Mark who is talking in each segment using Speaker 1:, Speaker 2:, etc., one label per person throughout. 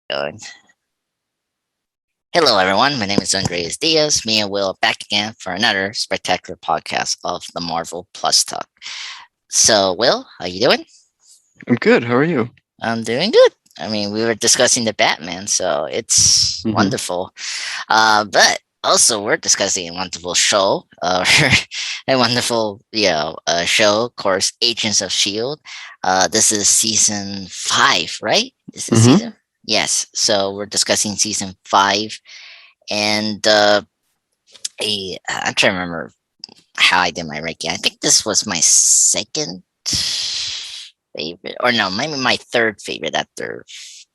Speaker 1: Going. Hello, everyone. My name is Andreas Diaz. Me and Will back again for another spectacular podcast of the Marvel Plus Talk. So, Will, how you doing?
Speaker 2: I'm good. How are you?
Speaker 1: I'm doing good. I mean, we were discussing the Batman, so it's
Speaker 2: hmm
Speaker 1: wonderful. But also, we're discussing a wonderful show, a wonderful, show. Of course, Agents of Shield. This is season 5, right? This is
Speaker 2: hmm
Speaker 1: season. Yes. So we're discussing season 5, and I'm trying to remember how I did my ranking. I think this was my second favorite, or no, maybe my third favorite after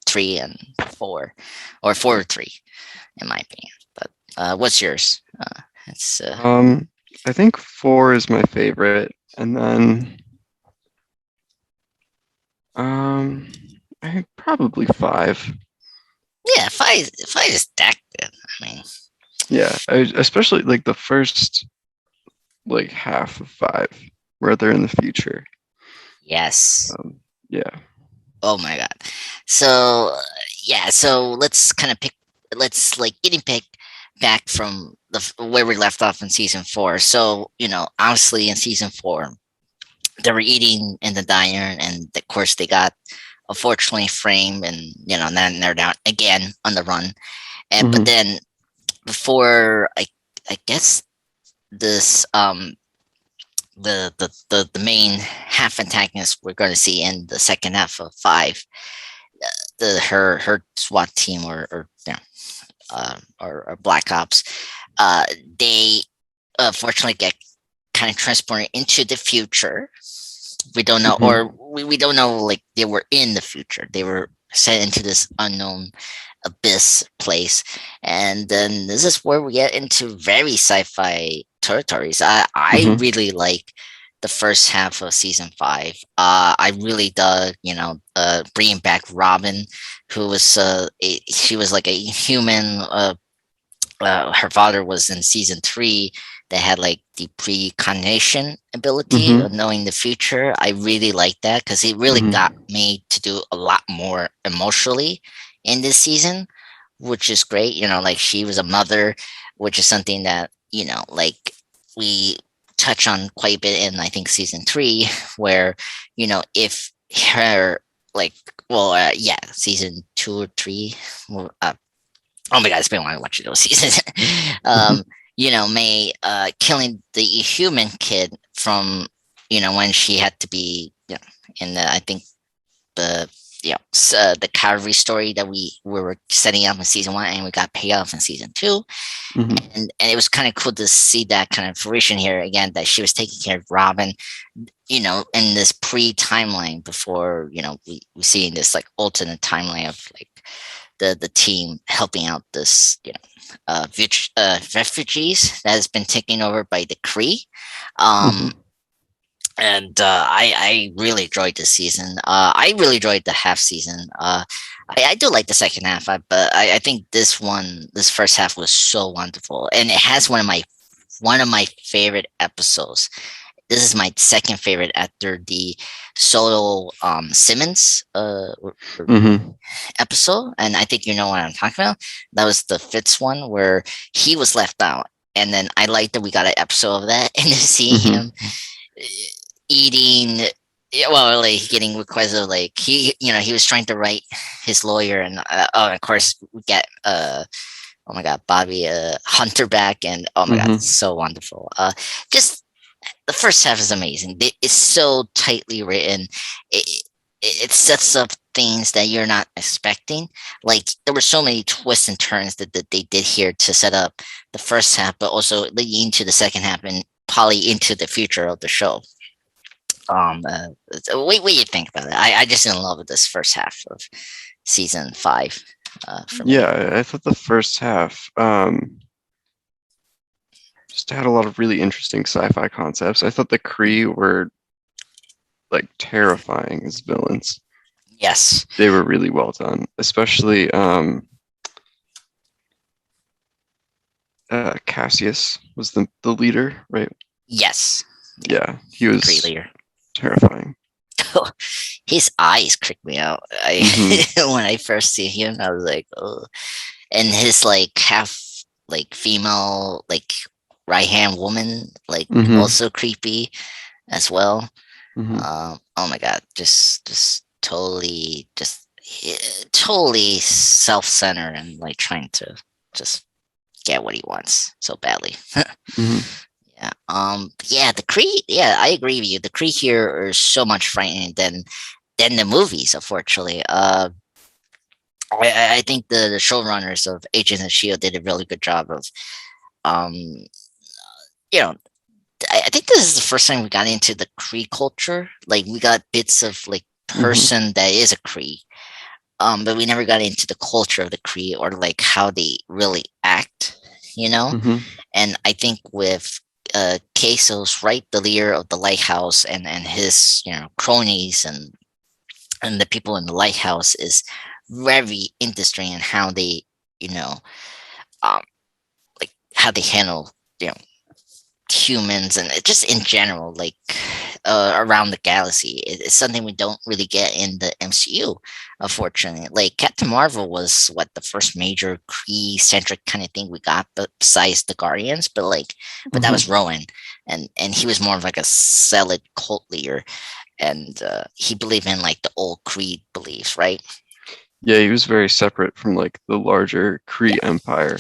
Speaker 1: 3 and 4, or 4 or 3, in my opinion. But what's yours? It's
Speaker 2: Um, I think four is my favorite, and then um, I think probably five.
Speaker 1: Yeah, five is that good. I mean,
Speaker 2: Yeah, especially like the first like half of five, where they're in the future.
Speaker 1: yes.
Speaker 2: Yeah.
Speaker 1: Oh my god. So yeah, so let's kind of pick. Let's like getting picked back from where we left off in season 4. So obviously in season 4, they were eating in the diner, and of course they got unfortunately framed, and then they're down again on the run. And but
Speaker 2: hmm
Speaker 1: then before I guess this the main half antagonist we're going to see in the second half of 5, the her SWAT team, or Black Ops, uh, they fortunately get kind of transported into the future. We don't know,
Speaker 2: hmm
Speaker 1: or we don't know, like they were in the future. They were sent into this unknown abyss place, and then this is where we get into very sci-fi territories. I
Speaker 2: hmm
Speaker 1: really like the first half of season 5. I really dug, bringing back Robin, who was she was like a human. Her father was in season 3. They had like the precognition ability
Speaker 2: hmm
Speaker 1: of knowing the future. I really like that because it really
Speaker 2: hmm
Speaker 1: got me to do a lot more emotionally in this season, which is great. Like she was a mother, which is something that like we touch on quite a bit in, I think, season 3, where if her, like, well, yeah, season 2 or 3, oh my god, it's been a while watching those seasons. um, May killing the human kid from when she had to be, in the, I think, the the cavalry story that we were setting up in season 1, and we got paid off in season 2.
Speaker 2: hmm
Speaker 1: And it was kind of cool to see that kind of fruition here again, that she was taking care of Robin, in this pre-timeline before, we see in this like alternate timeline of like the team helping out this, refugees that has been taken over by the Kree.
Speaker 2: hmm
Speaker 1: Um, and I really enjoyed this season. I really enjoyed the half season. I do like the second half, but I think this first half was so wonderful, and it has one of my favorite episodes. This is my second favorite after the Solo Simmons
Speaker 2: hmm
Speaker 1: episode, and I think you know what I'm talking about. That was the Fitz one where he was left out, and then I like that we got an episode of that, and to see
Speaker 2: hmm
Speaker 1: him uh, eating. Yeah, well, like getting requests of, like, he was trying to write his lawyer, and of course we get oh my god, Bobby Hunter back, and oh my god, it's
Speaker 2: hmm
Speaker 1: so wonderful. Just the first half is amazing. It's so tightly written. It sets up things that you're not expecting. Like there were so many twists and turns that they did here to set up the first half, but also leading into the second half and probably into the future of the show. What do you think about it? I just in love with this first half of season 5. For me,
Speaker 2: Yeah, I thought the first half just had a lot of really interesting sci-fi concepts. I thought the Kree were like terrifying as villains.
Speaker 1: yes,
Speaker 2: They were really well done, especially Cassius was the leader, right?
Speaker 1: yes, yeah,
Speaker 2: Yeah, he
Speaker 1: great
Speaker 2: was
Speaker 1: leader.
Speaker 2: terrifying.
Speaker 1: his eyes creeped me out. I
Speaker 2: Mm-hmm.
Speaker 1: when I first see him, I was like, oh, and his like half like female like right hand woman like
Speaker 2: Mm-hmm.
Speaker 1: also creepy as well.
Speaker 2: Mm-hmm.
Speaker 1: Oh my god, just totally totally self-centered and like trying to just get what he wants so badly.
Speaker 2: Mm-hmm.
Speaker 1: Yeah. Yeah, the Kree, yeah, I agree with you. The Kree here are so much frightening than the movies, unfortunately. I think the showrunners of Agents of S.H.I.E.L.D. did a really good job of um you know I think this is the first time we got into the Kree culture. Like we got bits of like
Speaker 2: Mm-hmm.
Speaker 1: person that is a Kree, but we never got into the culture of the Kree or like how they really act, you know.
Speaker 2: Mm-hmm.
Speaker 1: And I think with Quesos, right, the leader of the lighthouse, and his cronies and the people in the lighthouse is very interesting in how they you know um like how they handle you know humans and just in general, like around the galaxy. It's something we don't really get in the MCU, unfortunately. Like Captain Marvel was what the first major Kree centric kind of thing we got, but besides the Guardians. But that
Speaker 2: Mm-hmm.
Speaker 1: was Rowan, and he was more of like a solid cult leader, and he believed in like the old Creed beliefs, right?
Speaker 2: Yeah, he was very separate from like the larger Kree
Speaker 1: Yeah,
Speaker 2: empire.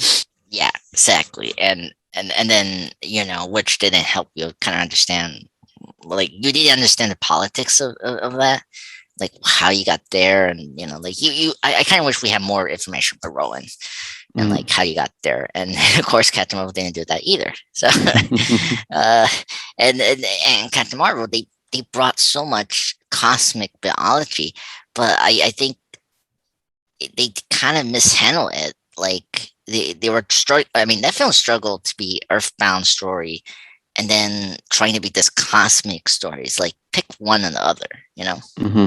Speaker 1: yeah, exactly. And then which didn't help you kind of understand, like you didn't understand the politics of that, like how you got there, and like I kind of wish we had more information about Rowan and like
Speaker 2: Mm-hmm.
Speaker 1: how you got there, and of course Captain Marvel didn't do that either. So uh and Captain Marvel, they brought so much cosmic biology, but I think they kind of mishandle it. Like they were I mean, that film struggled to be earthbound story and then trying to be this cosmic story. It's like pick one or the other, you know?
Speaker 2: Mm-hmm.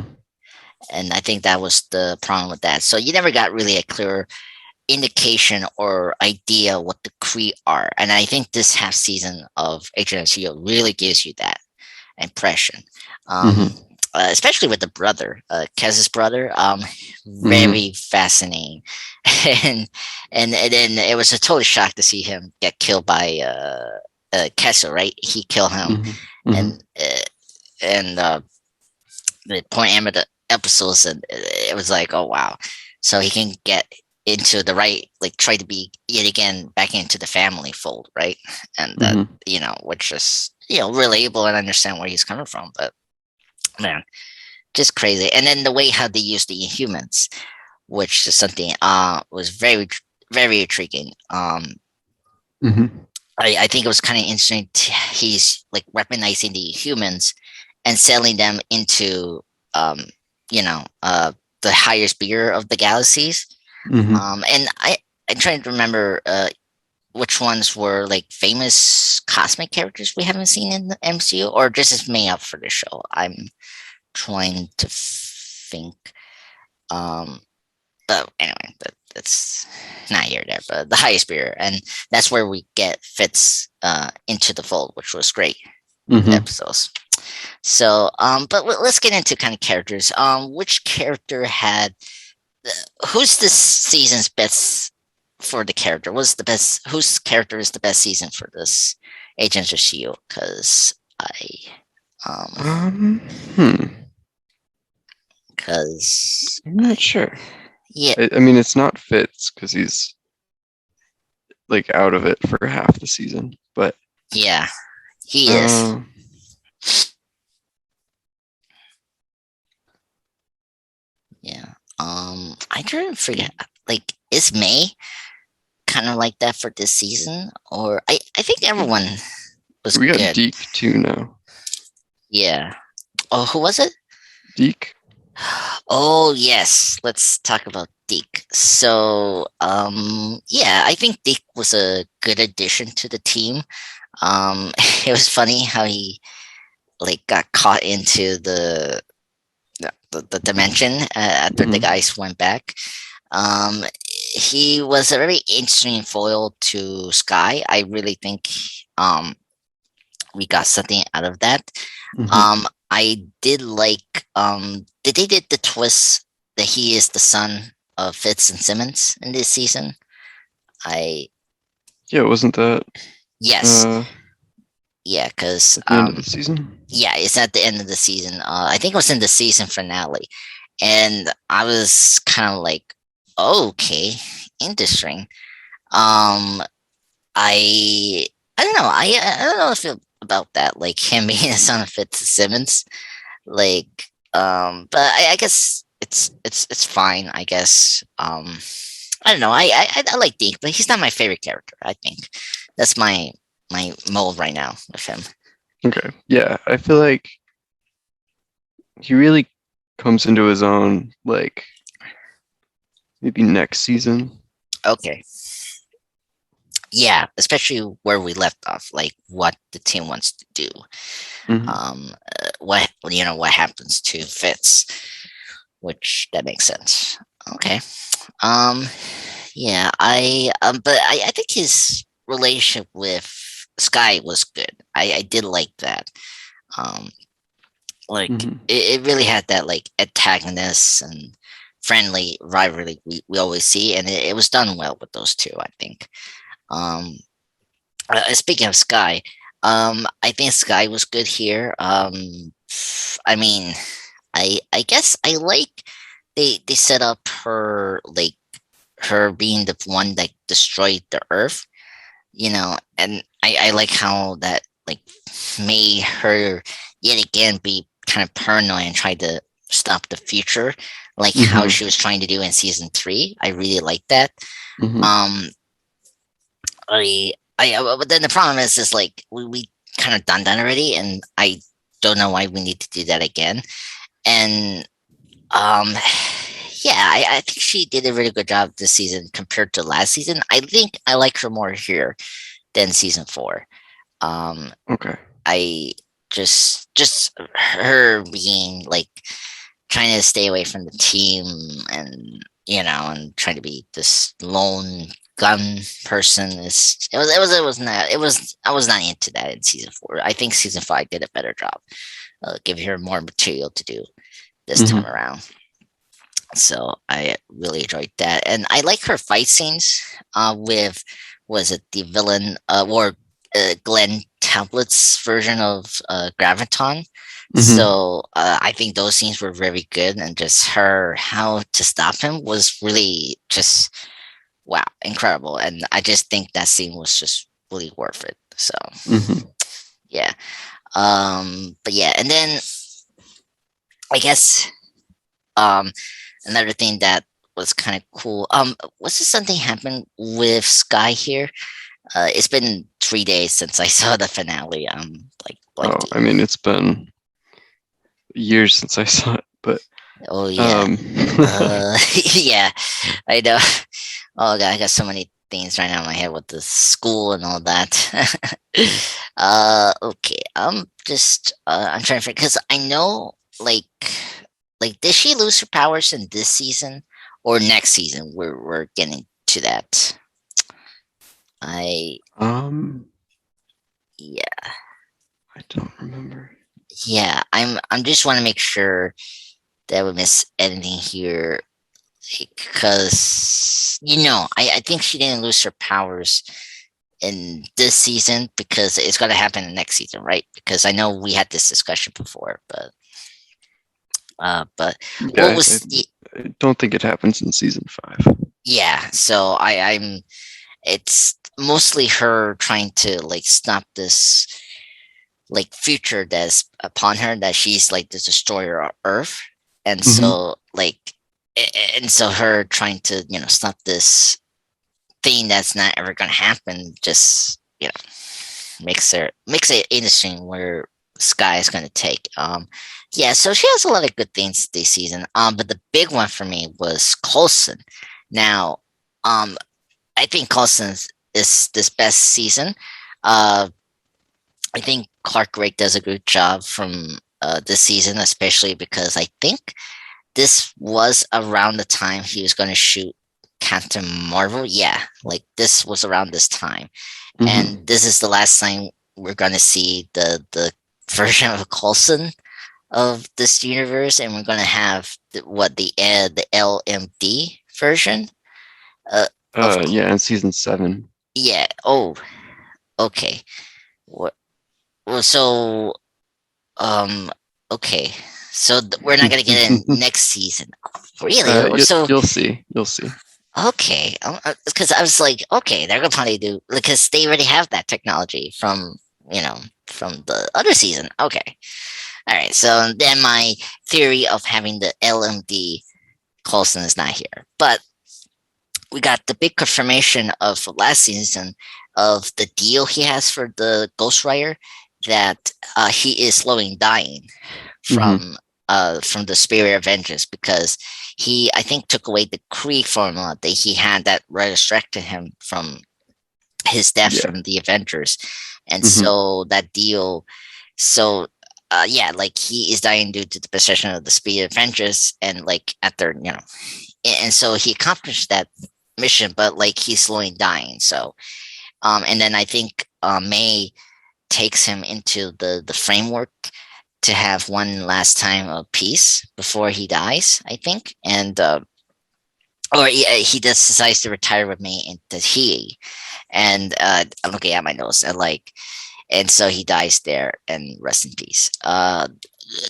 Speaker 1: And I think that was the problem with that. So you never got really a clear indication or idea what the Kree are. And I think this half season of Agent of S.H.I.E.L.D. really gives you that impression. Um,
Speaker 2: Mm-hmm.
Speaker 1: Especially with the brother, Kez's brother,
Speaker 2: Mm-hmm.
Speaker 1: very fascinating, and and then it was a total shock to see him get killed by Kessel, right? He killed him,
Speaker 2: Mm-hmm. Mm-hmm.
Speaker 1: and the point aim of the episodes, and it was like, oh wow, so he can get into the right, like try to be yet again back into the family fold, right? And that
Speaker 2: Mm-hmm.
Speaker 1: which is relatable and understand where he's coming from, but man, just crazy. And then the way how they use the Inhumans, which is something was very intriguing.
Speaker 2: Mm-hmm.
Speaker 1: I think it was kind of interesting. He's like weaponizing the humans and selling them into um, you know uh, the highest bidder of the galaxies.
Speaker 2: Mm-hmm.
Speaker 1: And I'm trying to remember which ones were like famous cosmic characters we haven't seen in the MCU, or just is made up for the show. I'm trying to think. Um, but anyway, that's not here or there. But the highest bidder, and that's where we get Fitz into the fold, which was great in the
Speaker 2: Mm-hmm.
Speaker 1: episodes. So, but let's get into kind of characters. Which character had who's this season's best for the character? Was the best? Whose character is the best season for this Agents of Shield? Because um,
Speaker 2: Um, hmm.
Speaker 1: because
Speaker 2: I'm not sure.
Speaker 1: yeah,
Speaker 2: I mean, it's not Fitz because he's like out of it for half the season, but
Speaker 1: yeah, he is.
Speaker 2: uh,
Speaker 1: Yeah. I try to forget. Like, is May kind of like that for this season, or I think everyone was
Speaker 2: we got
Speaker 1: good.
Speaker 2: Deke too now.
Speaker 1: Yeah. Oh, who was it?
Speaker 2: Deke.
Speaker 1: Oh yes, let's talk about Deke. So, yeah, I think Deke was a good addition to the team. It was funny how he like got caught into the dimension after the
Speaker 2: Mm-hmm.
Speaker 1: guys went back. Um, he was a very interesting foil to Sky. I really think um, we got something out of that.
Speaker 2: Hmm.
Speaker 1: I did like did they did the twist that he is the son of Fitz and Simmons in this season? I
Speaker 2: Yeah, wasn't that
Speaker 1: yes,
Speaker 2: uh,
Speaker 1: yeah, because
Speaker 2: at the end of the season?
Speaker 1: yeah, it's at the end of the season. I think it was in the season finale, and I was kind of like, okay, interesting. Um, I don't know. I don't know if about that, like him being a son of Fitzsimmons, like but I guess it's fine. I guess I don't know. I like Deke, but he's not my favorite character. I think that's my mold right now with him.
Speaker 2: Okay. Yeah, I feel like he really comes into his own like maybe next season.
Speaker 1: Okay, yeah, especially where we left off, like what the team wants to do.
Speaker 2: Hmm.
Speaker 1: What what happens to Fitz, which that makes sense. Okay. Um, yeah, but I think his relationship with Sky was good. I did like that. Um, like
Speaker 2: Hmm.
Speaker 1: it really had that like antagonist and friendly rivalry we always see, and it was done well with those two. I think. Um, Speaking of Sky, I think Sky was good here. I mean, I guess I like they set up her like her being the one that destroyed the Earth, and I like how that like made her yet again be kind of paranoid and try to stop the future, like how
Speaker 2: Hmm.
Speaker 1: she was trying to do in season three. I really like that.
Speaker 2: Hmm.
Speaker 1: Um, but then the problem is like we kind of done that already, and I don't know why we need to do that again. And um, yeah, I think she did a really good job this season compared to last season. I think I like her more here than season four. Um,
Speaker 2: Okay.
Speaker 1: I just her being like trying to stay away from the team, and and trying to be this lone gun person is it was not it was I was not into that in season four. I think season five did a better job, giving her more material to do this time
Speaker 2: Hmm.
Speaker 1: around. So I really enjoyed that, and I like her fight scenes with was it the villain or Glenn Tablet's version of Graviton.
Speaker 2: Hmm.
Speaker 1: So I think those scenes were very good, and just her how to stop him was really just wow, incredible. And I just think that scene was just really worth it. So
Speaker 2: Hmm.
Speaker 1: yeah, but yeah, and then I guess um another thing that was kind of cool. Was this something happened with Sky here? It's been 3 days since I saw the finale. Like
Speaker 2: Oh,
Speaker 1: blanking.
Speaker 2: I mean, it's been years since I saw it, but
Speaker 1: Oh yeah.
Speaker 2: um,
Speaker 1: Yeah, I know. Oh god, I got so many things right now in my head with the school and all that. Okay. I'm trying to because I know like did she lose her powers in this season or next season? We're getting to that. I
Speaker 2: um,
Speaker 1: Yeah,
Speaker 2: I don't remember.
Speaker 1: yeah. I'm just want to make sure that we miss anything here because I think she didn't lose her powers in this season because it's going to happen in next season, right? Because I know we had this discussion before, but what
Speaker 2: Yeah,
Speaker 1: was the
Speaker 2: I don't think it happens in season 5.
Speaker 1: yeah? So I'm it's mostly her trying to like stop this like future that's upon her that she's like the destroyer of Earth, and
Speaker 2: Hmm.
Speaker 1: so and so her trying to stop this thing that's not ever gonna happen just makes it interesting where Sky is gonna take. Yeah, so she has a lot of good things this season. But the big one for me was Coulson. Now, I think Coulson is this best season. Uh, I think Clark Gregg does a good job from this season, especially because I think this was around the time he was going to shoot Captain Marvel. Yeah, like this was around this time,
Speaker 2: Hmm.
Speaker 1: and this is the last time. we're gonna see the version of Coulson of this universe, and we're gonna have the LMD version of
Speaker 2: Yeah, in season 7.
Speaker 1: yeah. Oh, okay. What? Well, so um, okay. So we're not gonna get it next season. Really? So
Speaker 2: You'll see. You'll see.
Speaker 1: okay, because I was like, okay, they're gonna probably do because they already have that technology from you know from the other season. Okay, all right. So then my theory of having the LMD Coulson is not here, but we got the big confirmation of last season of the deal he has for the Ghostwriter that he is slowing dying
Speaker 2: Hmm.
Speaker 1: from the Spirit of Vengeance because he I think took away the Kree formula that he had that resurrected him from his death
Speaker 2: Yeah.
Speaker 1: from the Avengers, and
Speaker 2: Hmm.
Speaker 1: so that deal, so yeah, like he is dying due to the possession of the Spirit of Vengeance, and like at their and so he accomplished that mission, but like he's slowly dying. So and then I think May takes him into the framework to have one last time of peace before he dies, I think. And or he just decides to retire with me into he. And I'm looking at my notes and like, and so he dies there and rest in peace.
Speaker 2: Hmm.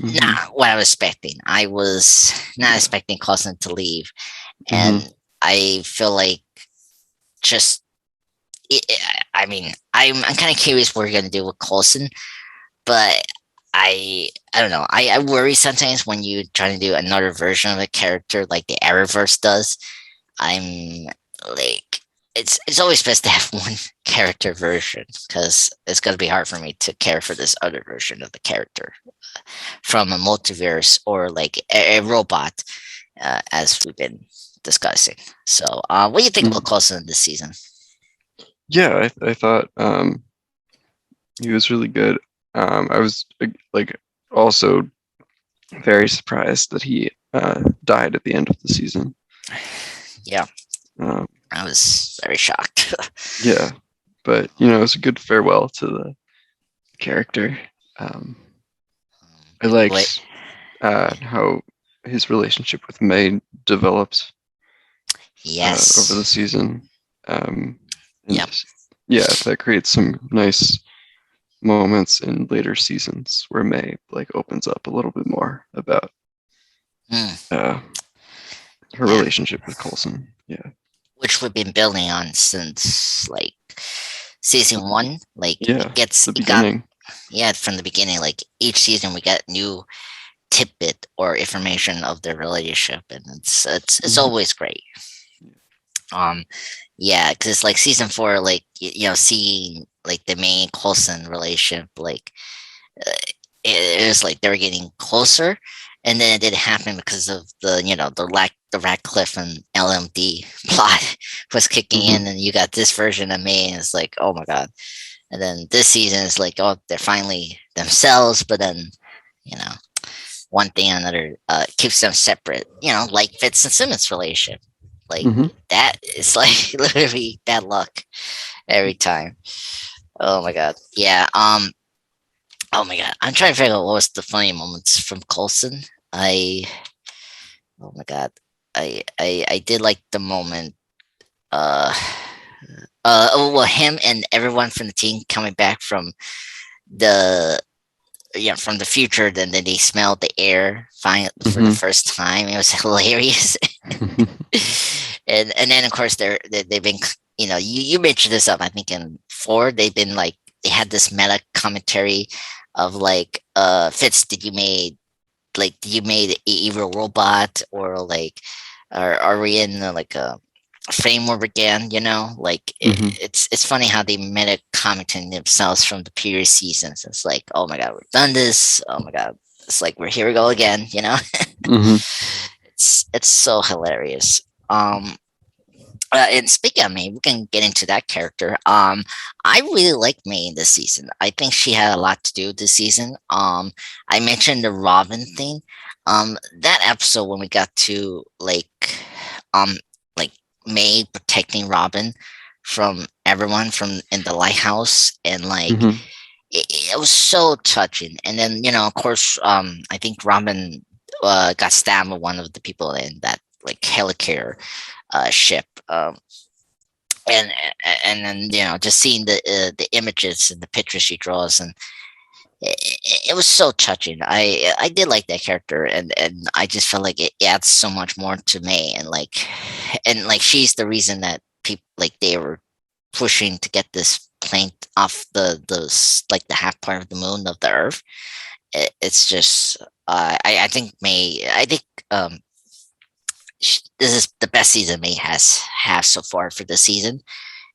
Speaker 1: Not what I was expecting. I was not
Speaker 2: Yeah.
Speaker 1: expecting Coulson to leave,
Speaker 2: Hmm.
Speaker 1: and I feel like just. I mean, I'm kind of curious what you're gonna do with Coulson, but I don't know. I worry sometimes when you try to do another version of a character like the Arrowverse does. I'm like it's always best to have one character version because it's gonna be hard for me to care for this other version of the character from a multiverse or like a robot, as we've been discussing. So, what do you think about
Speaker 2: Hmm.
Speaker 1: Coulson this season?
Speaker 2: Yeah, I thought he was really good. I was like also very surprised that he died at the end of the season.
Speaker 1: Yeah,
Speaker 2: Um,
Speaker 1: I was very shocked.
Speaker 2: yeah, but it was a good farewell to the character. Um, I
Speaker 1: Wait,
Speaker 2: liked how his relationship with May developed over the
Speaker 1: yes,
Speaker 2: season,
Speaker 1: yeah.
Speaker 2: and yeah, that creates some nice moments in later seasons where May like opens up a little bit more about
Speaker 1: Mm,
Speaker 2: uh, her
Speaker 1: yeah,
Speaker 2: relationship with Coulson. Yeah,
Speaker 1: which we've been building on since like season one. Like
Speaker 2: yeah, the
Speaker 1: it got
Speaker 2: beginning.
Speaker 1: yeah from the beginning. Like each season we get new tidbit or information of their relationship, and it's
Speaker 2: Hmm.
Speaker 1: always great. Um, yeah, because it's like season four, like seeing like the main Coulson relationship, like uh, it was like they were getting closer, and then it didn't happen because of the Radcliffe and LMD plot was kicking
Speaker 2: Hmm.
Speaker 1: in, and you got this version of me, and it's like, oh my god. And then this season is like, oh, they're finally themselves, but then you know one thing or another keeps them separate. Like Fitz and Simmons' relationship, like
Speaker 2: Hmm.
Speaker 1: that is like literally bad luck every time. Oh my god, yeah. Oh my god, I'm trying to figure out what was the funny moments from Coulson. I oh my god, I did like the moment. Uh, oh well, him and everyone from the team coming back from the from the future. Then they smelled the air finally for the
Speaker 2: Hmm.
Speaker 1: first time. It was hilarious, and then of course they've been you mentioned this up I think in four they've been like they had this meta commentary of like Fitz did you made a evil robot or like are we in like a framework again, like
Speaker 2: Hmm.
Speaker 1: it's funny how they meta commenting themselves from the previous seasons. It's like, oh my god, we've done this, oh my god, it's like we're here we go again,
Speaker 2: Hmm.
Speaker 1: it's so hilarious. And speaking of May, we can get into that character. I really like May this season. I think she had a lot to do this season. I mentioned the Robin thing. That episode when we got to um, like May protecting Robin from everyone from in the lighthouse, and like
Speaker 2: Hmm.
Speaker 1: it was so touching. And then, of course, I think Robin got stabbed with one of the people in that like helicarrier ship. And and then just seeing the images and the pictures she draws, and it was so touching. I did like that character, and I just felt like it adds so much more to May, and like she's the reason that people like they were pushing to get this plane off like the half part of the moon of the Earth. It's just I think May. I think this is the best season May has so far for the season.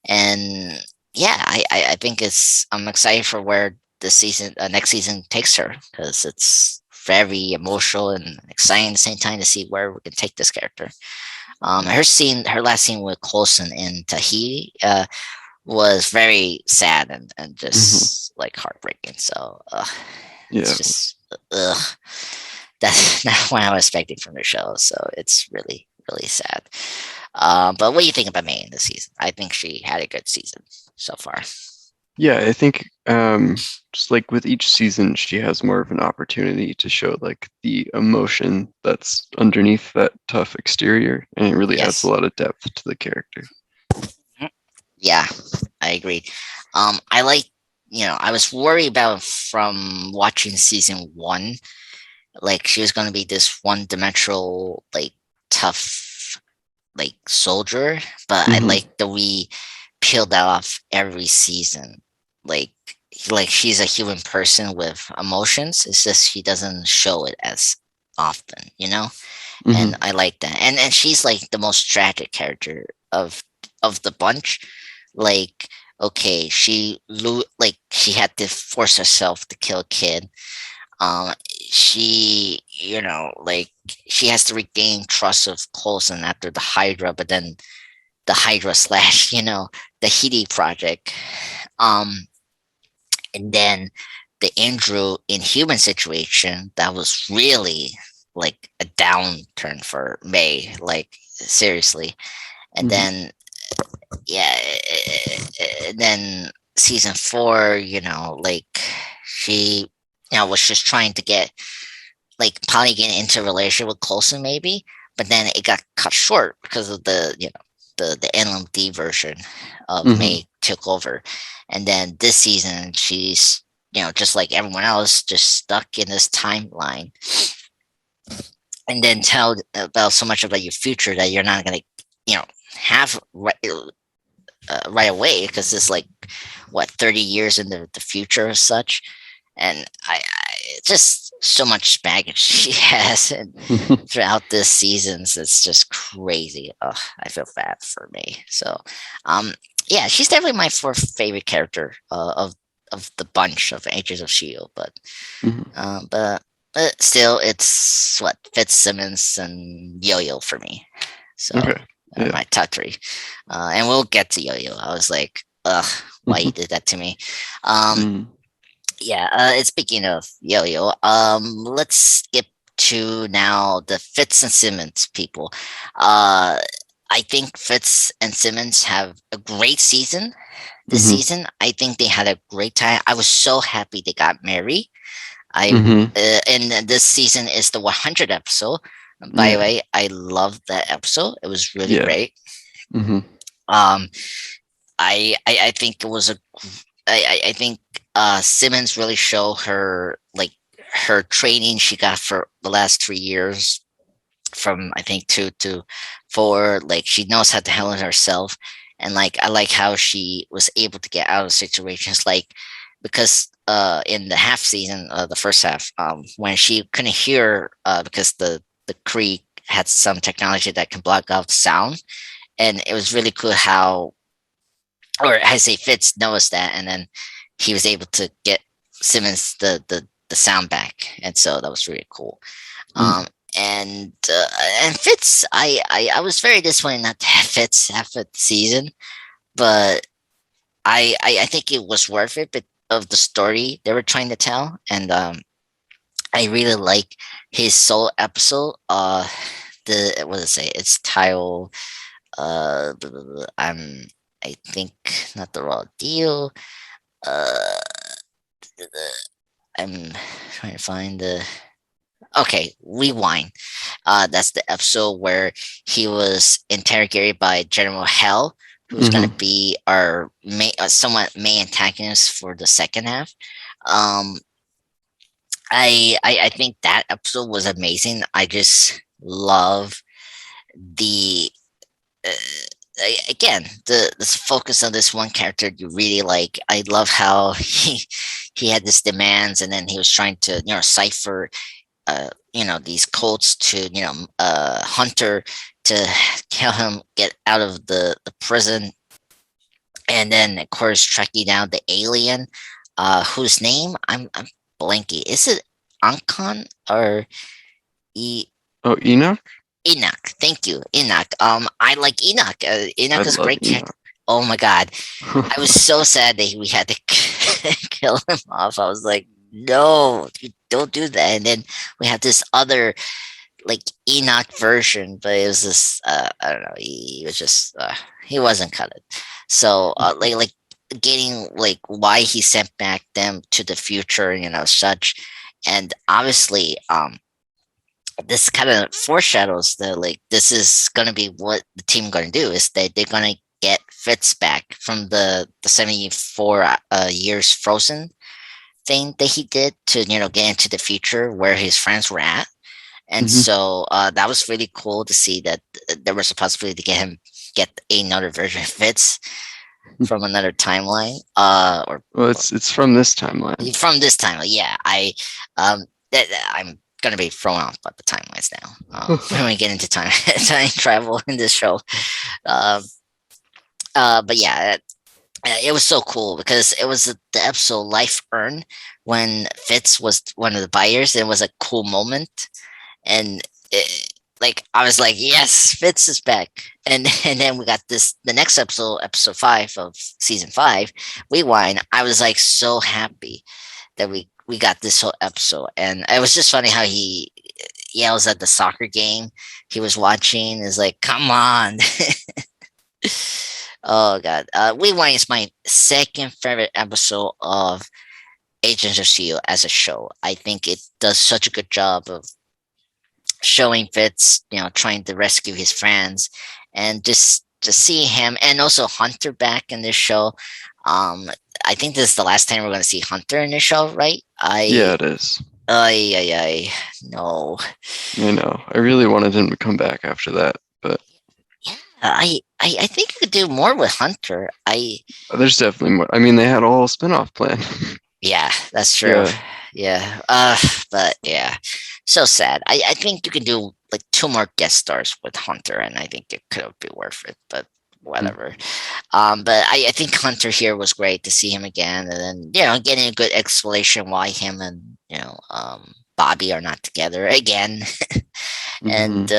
Speaker 1: And yeah, I think I'm excited for where the season next season takes her, because it's very emotional and exciting at the same time to see where we can take this character. Her last scene with Coulson in Tahiti was very sad and
Speaker 2: Hmm.
Speaker 1: just like heartbreaking. So
Speaker 2: Yeah,
Speaker 1: it's
Speaker 2: it was.
Speaker 1: just that's not what I was expecting from the show. So it's really really sad. But what do you think about May in this season? I think she had a good season so far.
Speaker 2: Yeah, I think just like with each season, she has more of an opportunity to show like the emotion that's underneath that tough exterior, and it really adds a
Speaker 1: Yes.
Speaker 2: lot of depth to the character.
Speaker 1: Mhm. Yeah, I agree. I like, I was worried about from watching season one, like she was going to be this one dimensional, like tough, like soldier, but I
Speaker 2: Hmm.
Speaker 1: like that we peeled that off every season. Like, like she's a human person with emotions. It's just she doesn't show it as often. And
Speaker 2: Hmm.
Speaker 1: I like that. And she's like the most tragic character of the bunch. Like, okay, like she had to force herself to kill a kid. She, like she has to regain trust of Coulson after the Hydra, but then the Hydra slash, the Hidi project. Um, and then the Andrew in human situation, that was really like a downturn for May, like seriously. And
Speaker 2: Hmm.
Speaker 1: then, yeah, and then season four, like she, was just trying to get like probably getting into a relationship with Coulson maybe, but then it got cut short because of the NLMD version of
Speaker 2: Hmm.
Speaker 1: May took over. And then this season she's, just like everyone else, just stuck in this timeline, and then tell about so much about your future that you're not gonna, have right away, because it's like what 30 years in the future or such. And I just so much baggage she has, and throughout this seasons, it's just crazy. Ugh, I feel bad for me. So um yeah, she's definitely my fourth favorite character of the bunch of Agents of Shield. But
Speaker 2: Hmm.
Speaker 1: um but still, it's what Fitzsimmons and Yo-Yo for me. So
Speaker 2: Okay. Yeah.
Speaker 1: my top three. And we'll get to Yo-Yo. I was like, ugh, why you did that to me. um
Speaker 2: Mm.
Speaker 1: yeah, speaking of Yo-Yo, let's skip to now the Fitz and Simmons people. Uh, I think Fitz and Simmons have a great season this
Speaker 2: Hmm.
Speaker 1: season. I think they had a great time. I was so happy they got married.
Speaker 2: Hmm.
Speaker 1: And this season is the 100th episode. By the
Speaker 2: Yeah.
Speaker 1: way, I loved that episode. It was really
Speaker 2: Yeah.
Speaker 1: great.
Speaker 2: Hmm.
Speaker 1: Um, I think it was I think Simmons really showed her like her training she got for the last 3 years, from I think 2 to 4. Like she knows how to handle it herself, and like I like how she was able to get out of situations, like because in the half season, the first half, when she couldn't hear because the Kree had some technology that can block out sound, and it was really cool how, or I say Fitz noticed that, and then he was able to get Simmons the sound back, and so that was really cool.
Speaker 2: Mm.
Speaker 1: Um, and Fitz, I was very disappointed not to have Fitz after the season, but I think it was worth it, but of the story they were trying to tell, and I really like his solo episode. The what does it say? It's titled I'm I think not the raw deal. Uh, I'm trying to find the. Okay, rewind. That's the episode where he was interrogated by General Hell, who's going to
Speaker 2: Hmm.
Speaker 1: be our somewhat main antagonist for the second half. Um, I think that episode was amazing. I just love the uh, again the focus on this one character you really like. I love how he had this demands, and then he was trying to cipher these codes to Hunter to help him get out of the prison, and then of course tracking down the alien, whose name I'm blanking. Is it Ankon or E
Speaker 2: Oh, Enoch?
Speaker 1: Enoch? Thank you, Enoch. I like Enoch.
Speaker 2: I
Speaker 1: Enoch is a
Speaker 2: love
Speaker 1: great character.
Speaker 2: Enoch.
Speaker 1: Oh my god, I was so sad that we had to kill him off. I was like, no, you don't do that. And then we have this other like Enoch version, but it was this I don't know, he was just he wasn't cut it. So like getting like why he sent back them to the future, such. And obviously this kind of foreshadows that like this is gonna be what the team gonna do, is that they're gonna get Fitz back from the 74 years frozen thing that he did to get into the future where his friends were at. And
Speaker 2: Hmm.
Speaker 1: so that was really cool to see that there was a possibility to get another version of Fitz from another timeline,
Speaker 2: Well, it's from this timeline.
Speaker 1: from this timeline. Yeah, um, I'm gonna be thrown off by the timelines now. When we get into time travel in this show, um, but yeah, it was so cool because it was the episode Life Earned when Fitz was one of the buyers. It was a cool moment, and like I was like, yes, Fitz is back, and then we got the next episode, episode 5 of season 5, Rewind. I was like so happy that we got this whole episode, and it was just funny how he yells at the soccer game he was watching. Is like, come on. Oh god, Rewind is my second favorite episode of Agents of S.H.I.E.L.D. as a show. I think it does such a good job of showing Fitz, trying to rescue his friends, and just see him and also Hunter back in this show. Um, I think this is the last time we're going to see Hunter in this show, right?
Speaker 2: Yeah, it is.
Speaker 1: I no.
Speaker 2: I know. I really wanted him to come back after that, but
Speaker 1: Yeah, I think you could do more with Hunter.
Speaker 2: there's definitely more. I mean, they had a whole spin-off plan.
Speaker 1: Yeah, that's true.
Speaker 2: Yeah.
Speaker 1: Yeah. But yeah, so sad. I think you can do like 2 more guest stars with Hunter, and I think it could be worth it. But whatever. But I think Hunter here was great to see him again, and then getting a good explanation why him and Bobby are not together again.
Speaker 2: Mm-hmm.
Speaker 1: And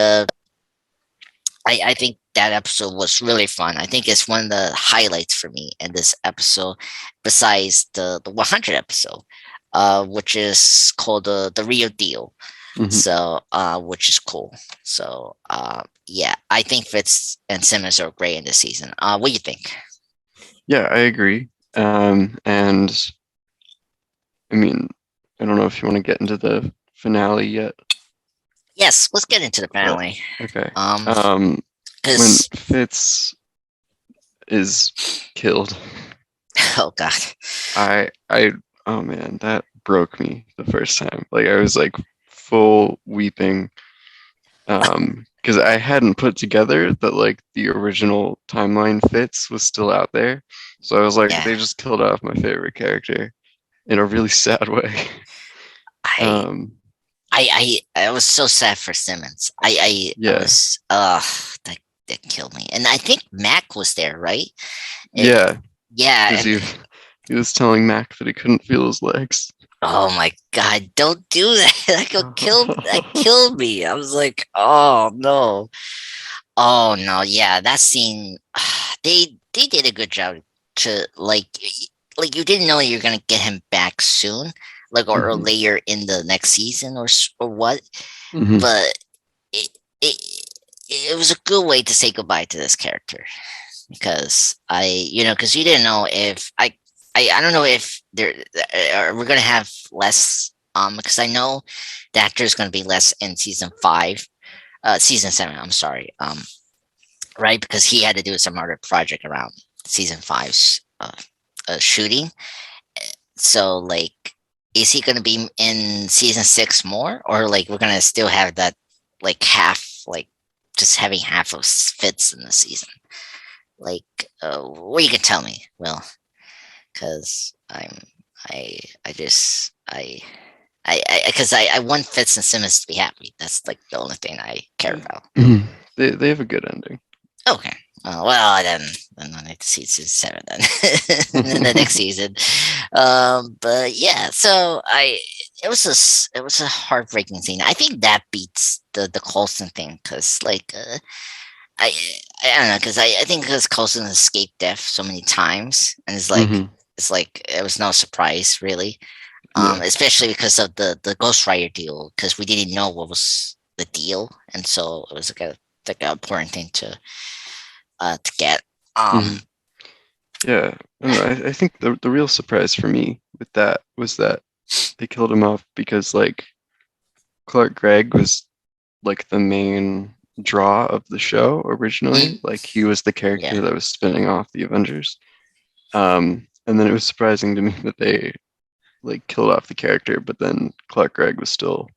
Speaker 1: I think that episode was really fun. I think it's one of the highlights for me in this episode, besides the 100 episode, which is called the real deal.
Speaker 2: Hmm.
Speaker 1: So, which is cool. So, yeah, I think Fitz and Simmons are great in this season. What do you think?
Speaker 2: Yeah, I agree. And I mean, I don't know if you want to get into the finale yet,
Speaker 1: Yes, let's get into the
Speaker 2: but
Speaker 1: family.
Speaker 2: okay.
Speaker 1: Um,
Speaker 2: When
Speaker 1: because
Speaker 2: Fitz is killed,
Speaker 1: oh god,
Speaker 2: I, oh man, that broke me the first time. Like I was like full weeping, because I hadn't put together that like the original timeline Fitz was still out there. So I was like,
Speaker 1: yeah,
Speaker 2: they just killed off my favorite character in a really sad way.
Speaker 1: I
Speaker 2: Um,
Speaker 1: I was so sad for Simmons. I
Speaker 2: yeah,
Speaker 1: was that that killed me. And I think Mac was there, right? It,
Speaker 2: yeah,
Speaker 1: yeah,
Speaker 2: because
Speaker 1: and
Speaker 2: he was telling Mac that he couldn't feel his legs.
Speaker 1: oh my god, don't do that. That killed me. I was like, oh no. Oh no, yeah, that scene they did a good job to like you didn't know you're gonna get him back soon, like or
Speaker 2: Hmm.
Speaker 1: later in the next season or what.
Speaker 2: Hmm.
Speaker 1: But it it it was a good way to say goodbye to this character because because you didn't know if I. I don't know if we're gonna have less because I know the actor is gonna be less in season 5, season 7. I'm sorry, right, because he had to do some other project around season 5's shooting. So like, is he gonna be in season 6 more, or like we're gonna still have that like half, like just having half of fits in the season? Like, what you can tell me, Will? Because I, I just, because I want Fitz and Simmons to be happy. That's like the only thing I care about.
Speaker 2: They have a good ending.
Speaker 1: Okay. Well, then I need to see season 7 then in the next season. But yeah, so it was a heartbreaking scene. I think that beats the Colson thing because like I I don't know because I think because Coulson escaped death so many times, and it's like it was no surprise really,
Speaker 2: Yeah.
Speaker 1: especially because of the Ghost Rider deal, because we didn't know what was the deal, and so it was like an important thing to get.
Speaker 2: hmm Yeah. I don't know. I think the real surprise for me with that was that they killed him off because like Clark Gregg was like the main draw of the show originally.
Speaker 1: Mm,
Speaker 2: Like he was the
Speaker 1: yeah,
Speaker 2: character that was spinning off the Avengers. And then it was surprising to me that they like killed off the character, but then Clark Gregg was still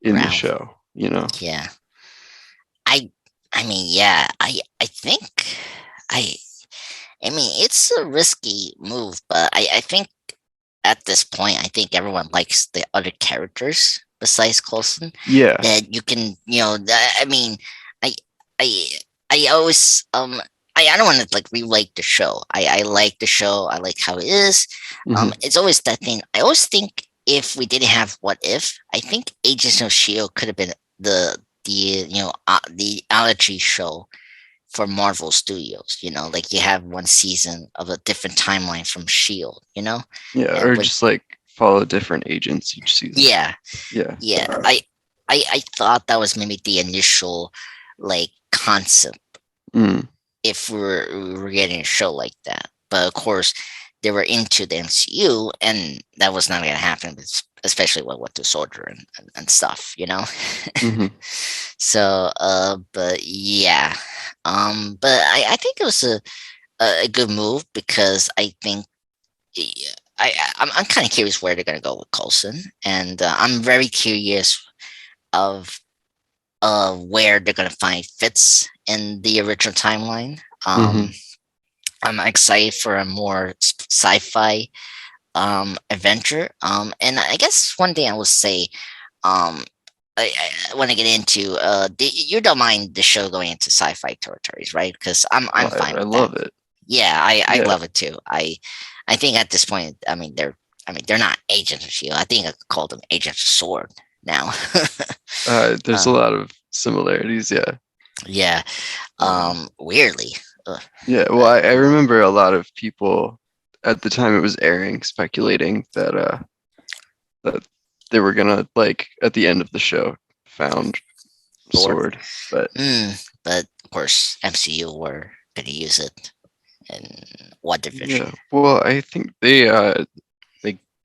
Speaker 2: in the
Speaker 1: Ralph.
Speaker 2: show, you know?
Speaker 1: Yeah, I I mean, yeah, I think I I mean it's a risky move, but I think at this point, I think everyone likes the other characters besides Coulson.
Speaker 2: Yeah.
Speaker 1: That you can, I mean, I, I, I always, I don't want to like rewrite the show. I like the show. I like how it is.
Speaker 2: hmm
Speaker 1: It's always that thing. I always think if we didn't have What If, I think Agents of Shield could have been the allergy show for Marvel Studios. Like you have one season of a different timeline from Shield.
Speaker 2: Yeah.
Speaker 1: And
Speaker 2: Or
Speaker 1: with
Speaker 2: just like follow different agents each season.
Speaker 1: Yeah,
Speaker 2: Yeah.
Speaker 1: yeah. I thought that was maybe the initial like concept
Speaker 2: Mm.
Speaker 1: if we were getting a show like that. But of course, they were into the MCU, and that was not going to happen, especially with the soldier and stuff.
Speaker 2: hmm
Speaker 1: So, but yeah, but I think it was a good move because I think yeah, I'm kind of curious where they're gonna go with Coulson, and I'm very curious of where they're gonna find Fitz in the original timeline.
Speaker 2: hmm
Speaker 1: I'm excited for a more sci-fi adventure. And I guess one thing I will say, um, I want to get into you don't mind the show going into sci-fi territories, right? Because
Speaker 2: Oh,
Speaker 1: I'm fine
Speaker 2: I
Speaker 1: with that.
Speaker 2: love it.
Speaker 1: Yeah, I
Speaker 2: Yeah.
Speaker 1: love it too. I think at this point, they're not Agents of Shield. I think I could call them Agents of Sword now.
Speaker 2: There's a
Speaker 1: uh,
Speaker 2: lot of similarities. Yeah.
Speaker 1: yeah.
Speaker 2: Um,
Speaker 1: Weirdly. Ugh,
Speaker 2: yeah. Well,
Speaker 1: but
Speaker 2: I remember a lot of people at the time it was airing speculating that they were gonna like at the end of the show found
Speaker 1: Sword.
Speaker 2: Sword, but
Speaker 1: But of course, MCU were gonna use it in What
Speaker 2: yeah.
Speaker 1: Division.
Speaker 2: Well, I think they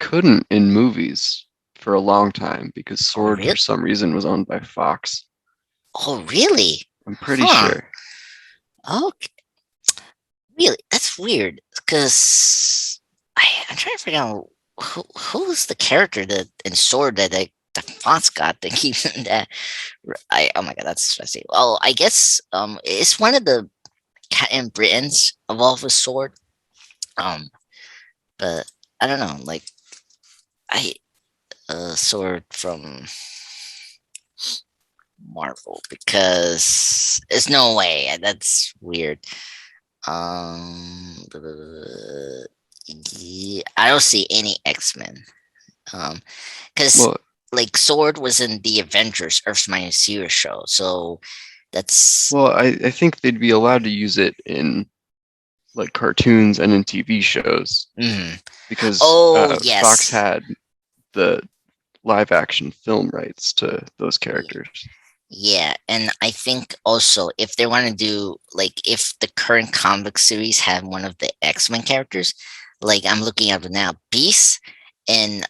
Speaker 2: couldn't in movies for a long time because
Speaker 1: Oh
Speaker 2: Sword for
Speaker 1: really?
Speaker 2: some reason was owned by Fox.
Speaker 1: Oh really?
Speaker 2: I'm pretty
Speaker 1: Huh.
Speaker 2: sure.
Speaker 1: Okay. Really? That's weird. Because I'm trying to figure out who's the character that in Sword that the fonts got that keeps that. Oh my god, that's stressing. Oh, I guess it's one of the cat in Britons evolved with Sword. Um, but I don't know. Like I Sword from Marvel because there's no way. That's weird. Yeah, I don't see any X-Men. Because
Speaker 2: Well,
Speaker 1: like Sword was in the Avengers Earth's Mightiest Zero show, so that's
Speaker 2: I think they'd be allowed to use it in like cartoons and in TV shows
Speaker 1: mhm.
Speaker 2: because
Speaker 1: Oh
Speaker 2: Fox
Speaker 1: yes.
Speaker 2: had the live action film rights to those characters.
Speaker 1: Yeah, and I think also if they want to do like if the current comic series have one of the X-Men characters, like I'm looking at it now. Beast and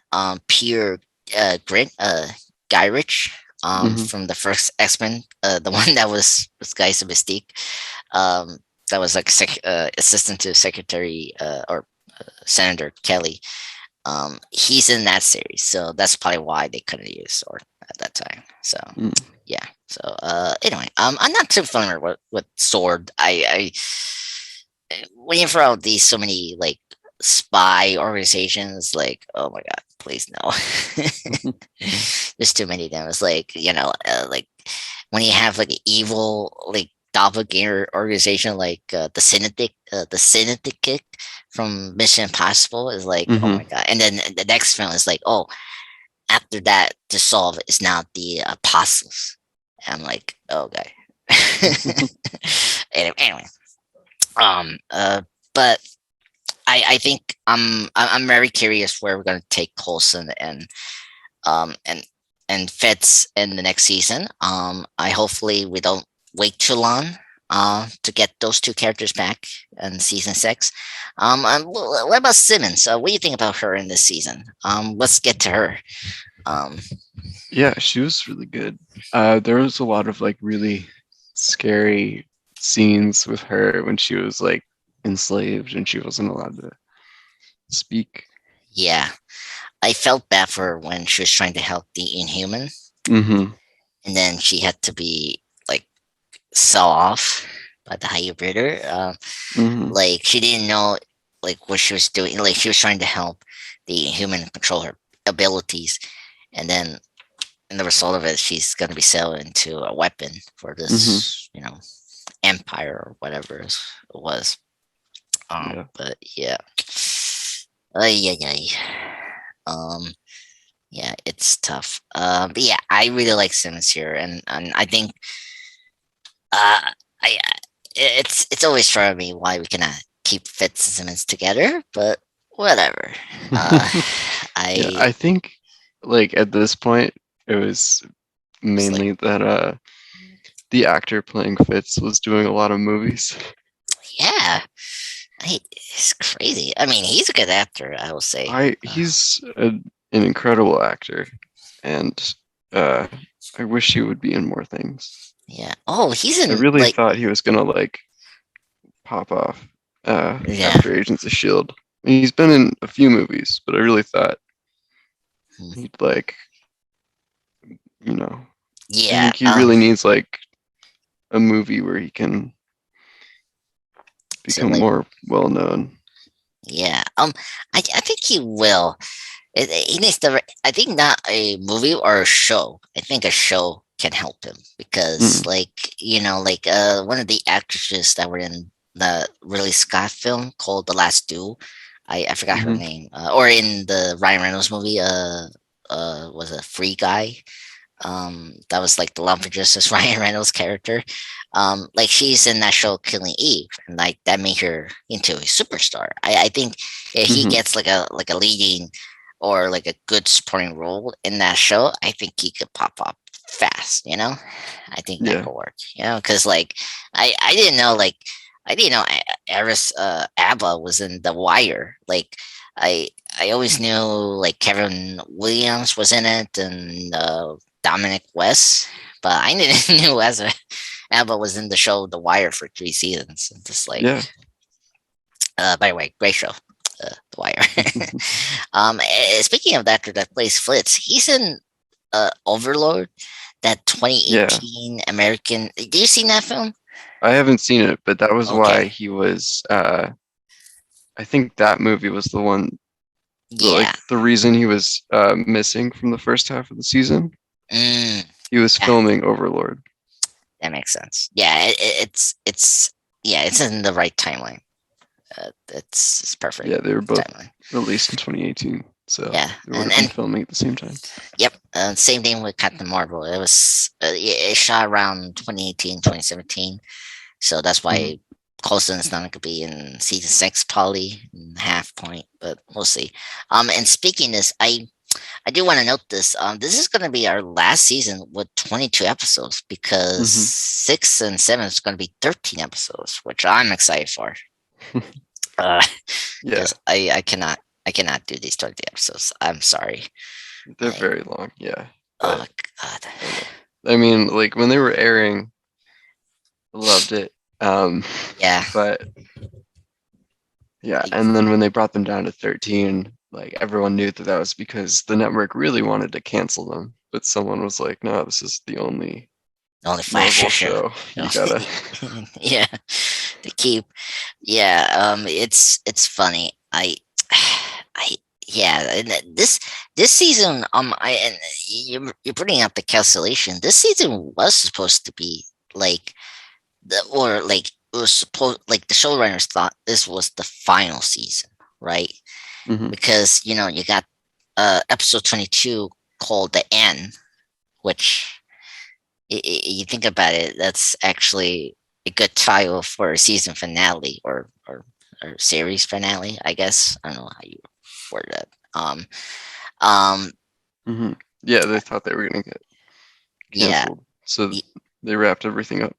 Speaker 1: Pure Grit, Guy Rich,
Speaker 2: Hmm.
Speaker 1: from the first X-Men, the one that was Guy Mystique, um, that was like assistant to Secretary or Senator Kelly. He's in that series, so that's probably why they couldn't use Sword at that time. So
Speaker 2: Mm.
Speaker 1: yeah. So anyway, I'm not too familiar with Sword. Waiting for all these so many like spy organizations, like, oh my god, please no. There's too many of them. It's like, like when you have like an evil like doppelganger organization like the Syndicate from Mission Impossible is like, oh
Speaker 2: Hmm.
Speaker 1: my god. And then the next film is like, oh, after that to solve is now the apostles. And I'm like, oh, okay. Anyway, but I think I'm very curious where we're gonna take Coulson um and and Fitz in the next season. I hopefully we don't wait too long to get those two characters back in season 6. And what about Simmons? What do you think about her in this season? Let's get to her. Um,
Speaker 2: Yeah, she was really good. There was a lot of like really scary scenes with her when she was like enslaved and she wasn't allowed to speak.
Speaker 1: yeah, I felt bad for her when she was trying to help the Inhuman,
Speaker 2: Hmm.
Speaker 1: and then she had to be like sell off by the hybrider.
Speaker 2: Hmm.
Speaker 1: Like she didn't know like what she was doing. Like she was trying to help the human control her abilities, and then in the result of it, she's gonna be sold into a weapon for
Speaker 2: Hmm.
Speaker 1: this, empire or whatever it was.
Speaker 2: Yeah.
Speaker 1: But yeah, yeah, yeah. Um, yeah, it's tough. But yeah, I really like Simmons here, and I think I it's always troubled me why we cannot keep Fitz and Simmons together, but whatever. Uh,
Speaker 2: Yeah,
Speaker 1: I
Speaker 2: I think like at this point it was
Speaker 1: was like,
Speaker 2: mainly that the actor playing Fitz was doing a lot of movies.
Speaker 1: yeah, it's crazy. I mean, he's a good actor, I will say.
Speaker 2: He's an incredible actor, and uh, I wish he would be in more things.
Speaker 1: Yeah. Oh, he's
Speaker 2: I
Speaker 1: in
Speaker 2: really
Speaker 1: like,
Speaker 2: thought he was gonna like pop off
Speaker 1: yeah,
Speaker 2: after Agents of S.H.I.E.L.D. I mean, he's been in a few movies, but I really thought
Speaker 1: hmm,
Speaker 2: he'd like, you know, I
Speaker 1: yeah.
Speaker 2: think he really needs like a movie where he can
Speaker 1: So
Speaker 2: become
Speaker 1: like,
Speaker 2: more well known.
Speaker 1: yeah. I think he will. He needs to. I think not a movie or a show. I think a show can help him because,
Speaker 2: Mm.
Speaker 1: like, like one of the actresses that were in the Ridley Scott film called The Last Duel. I forgot her
Speaker 2: Hmm.
Speaker 1: name. Or in the Ryan Reynolds movie. Was a Free Guy. That was like the love interest as Ryan Reynolds' character. Like she's in that show Killing Eve, and like that made her into a superstar. I think if he
Speaker 2: Hmm.
Speaker 1: gets like a leading or like a good supporting role in that show, I think he could pop up fast. I think that
Speaker 2: Yeah.
Speaker 1: could work. Because like I didn't know I didn't know Eris Abba was in The Wire. Like I I always knew like Kevin Williams was in it and Dominic West, but I didn't knew Abba was in the show The Wire for 3 seasons. Just like,
Speaker 2: Yeah.
Speaker 1: by the way, great show, The Wire. Speaking of that actor that plays Fritz, he's in Overlord, that
Speaker 2: Yeah.
Speaker 1: 2018 American. Do you seen that film?
Speaker 2: I haven't seen it, but that was why
Speaker 1: Okay,
Speaker 2: he was I think that movie was the one like
Speaker 1: yeah,
Speaker 2: the reason he was missing from the first half of the season.
Speaker 1: mm,
Speaker 2: He was
Speaker 1: yeah,
Speaker 2: filming Overlord.
Speaker 1: that makes sense. Yeah, it's yeah, it's in the right timeline. It's perfect
Speaker 2: Yeah, they were both
Speaker 1: timeline.
Speaker 2: released in 2018, so
Speaker 1: Yeah,
Speaker 2: they would
Speaker 1: and
Speaker 2: have been
Speaker 1: and
Speaker 2: filming at the same time.
Speaker 1: yep, same thing with Captain Marvel. It shot around 2018, 2017, so that's
Speaker 2: Mhm.
Speaker 1: why Coulson is not going to be in season 6, probably in half point, but we'll see. And speaking this, I do want to note this. This is going to be our last season with 22 episodes because
Speaker 2: Mhm.
Speaker 1: 6 and 7 is going to be 13 episodes, which I'm excited for.
Speaker 2: Yeah,
Speaker 1: Because I cannot do these 30 episodes. I'm sorry.
Speaker 2: they're
Speaker 1: I
Speaker 2: very long. Yeah,
Speaker 1: Oh
Speaker 2: but
Speaker 1: God.
Speaker 2: I don't know. I mean, like when they were airing, I loved it. Um,
Speaker 1: Yeah.
Speaker 2: but yeah,
Speaker 1: I,
Speaker 2: and then when they brought them down to 13, like everyone knew that that was because the network really wanted to cancel them, but someone was like, "No, this is the only
Speaker 1: only Flash
Speaker 2: Marvel
Speaker 1: issue.
Speaker 2: show. You gotta."
Speaker 1: Yeah. To keep. Yeah. It's funny. I yeah. And this season. I and you're bringing up the cancellation. This season was supposed to be like or like it was supposed like the showrunners thought this was the final season, right?
Speaker 2: Hmm.
Speaker 1: Because you got episode 22 called the End, which you think about it, that's actually a good title for a season finale or series finale, I guess. I don't know how you word that. Um,
Speaker 2: Hmm. Yeah, they thought they were gonna get
Speaker 1: yeah,
Speaker 2: canceled, so
Speaker 1: y-
Speaker 2: they wrapped everything up.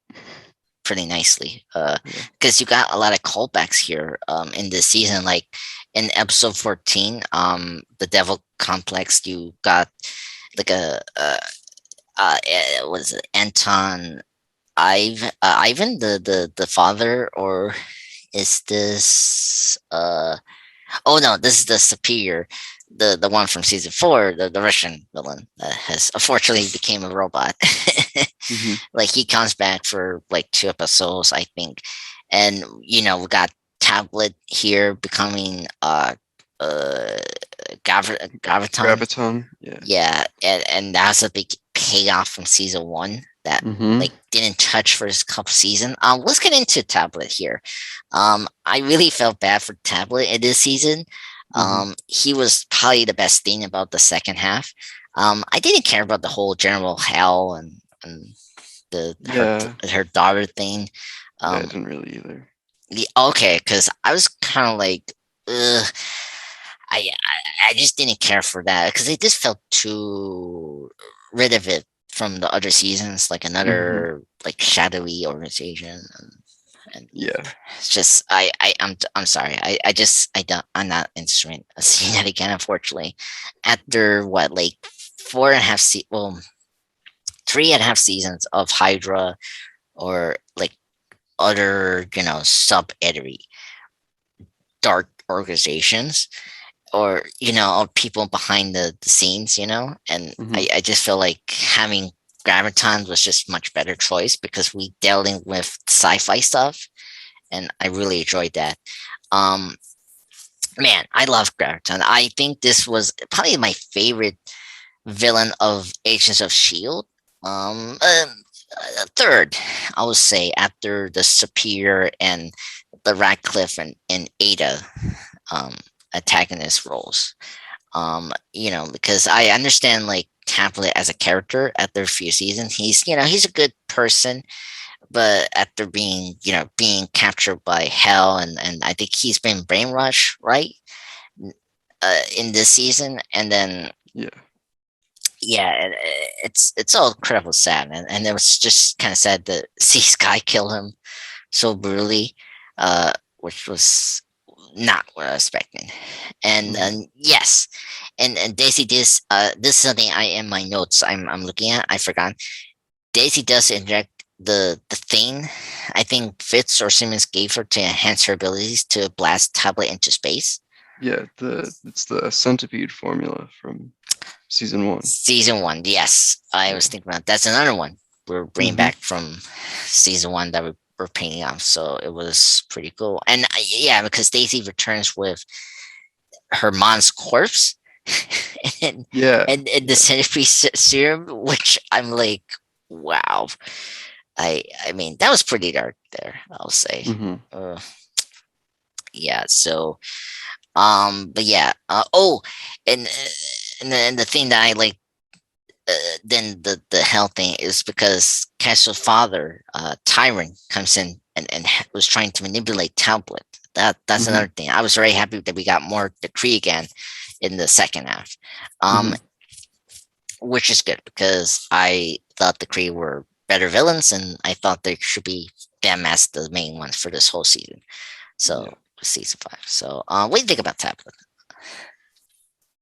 Speaker 1: pretty nicely.
Speaker 2: Yeah.
Speaker 1: Because you got a lot of callbacks here. In this season, like in episode 14, the Devil Complex, you got like what is it, Anton Ivan, the father, or is this oh no, this is the superior, the one from season 4, the Russian villain that has unfortunately became a robot.
Speaker 2: Hmm.
Speaker 1: Like he comes back for like 2 episodes, I think, and we got Tablet here becoming uh Graviton.
Speaker 2: Graviton. Yeah.
Speaker 1: Yeah, and that was a big payoff from season 1 that
Speaker 2: Hmm.
Speaker 1: like didn't touch for his couple season. Let's get into Tablet here. I really felt bad for Tablet in this season.
Speaker 2: Hmm.
Speaker 1: He was probably the best thing about the second half. I didn't care about the whole General Hell and the
Speaker 2: Yeah.
Speaker 1: her daughter thing.
Speaker 2: Yeah, I
Speaker 1: Um,
Speaker 2: didn't really either.
Speaker 1: okay, because I was kind of like, ugh, I just didn't care for that because it just felt too rid of it from the other seasons, like
Speaker 2: Hmm.
Speaker 1: another like shadowy organization, and
Speaker 2: Yeah.
Speaker 1: it's just I'm sorry, I'm not interested in seeing that again. Unfortunately, after what like 4.5 well 3.5 seasons of Hydra or like other sub edery dark organizations or people behind the scenes, and
Speaker 2: Hmm.
Speaker 1: I just feel like having Graviton was just much better choice because we dealing with sci-fi stuff and I really enjoyed that. um Man, I love Graviton. I think this was probably my favorite villain of Agents of S.H.I.E.L.D. Third, I would say, after the Superior and the Radcliffe and Ada um antagonist roles. Because I understand like Tablet as a character after a few seasons. He's a good person, but after being captured by hell and I think he's been brainwashed, right? In this season, and then
Speaker 2: Yeah.
Speaker 1: yeah, it's all incredible sad, and it was just kind of sad to see Sky kill him so brutally, which was not what I was expecting. And
Speaker 2: Hmm.
Speaker 1: yes, and Daisy, this is something I in my notes I'm looking at. I forgot. Daisy does inject the thing. I think Fitz or Simmons gave her to enhance her abilities to blast Tablet into space.
Speaker 2: Yeah. It's the centipede formula from season 1.
Speaker 1: Season 1, yes, I was
Speaker 2: Yeah.
Speaker 1: thinking about that's another one we're bringing
Speaker 2: Hmm.
Speaker 1: back from season 1 that we're painting off. So it was pretty cool, and yeah, because Daisy returns with her mom's corpse and
Speaker 2: Yeah.
Speaker 1: and the
Speaker 2: Yeah.
Speaker 1: centipede serum, which I'm like, wow. I mean, that was pretty dark there, I'll say.
Speaker 2: Hmm.
Speaker 1: Uh, yeah. So, but yeah. And and the thing that I like, then the hell thing is because Cash's father, Tyrant, comes in and was trying to manipulate Tablet. That's
Speaker 2: Hmm.
Speaker 1: another thing. I was very happy that we got more Decree again in the second half, um,
Speaker 2: Hmm.
Speaker 1: which is good because I thought the Kree were better villains, and I thought they should be them as the main ones for this whole season. So
Speaker 2: Yeah.
Speaker 1: with season 5. So, what do you think about Tablet?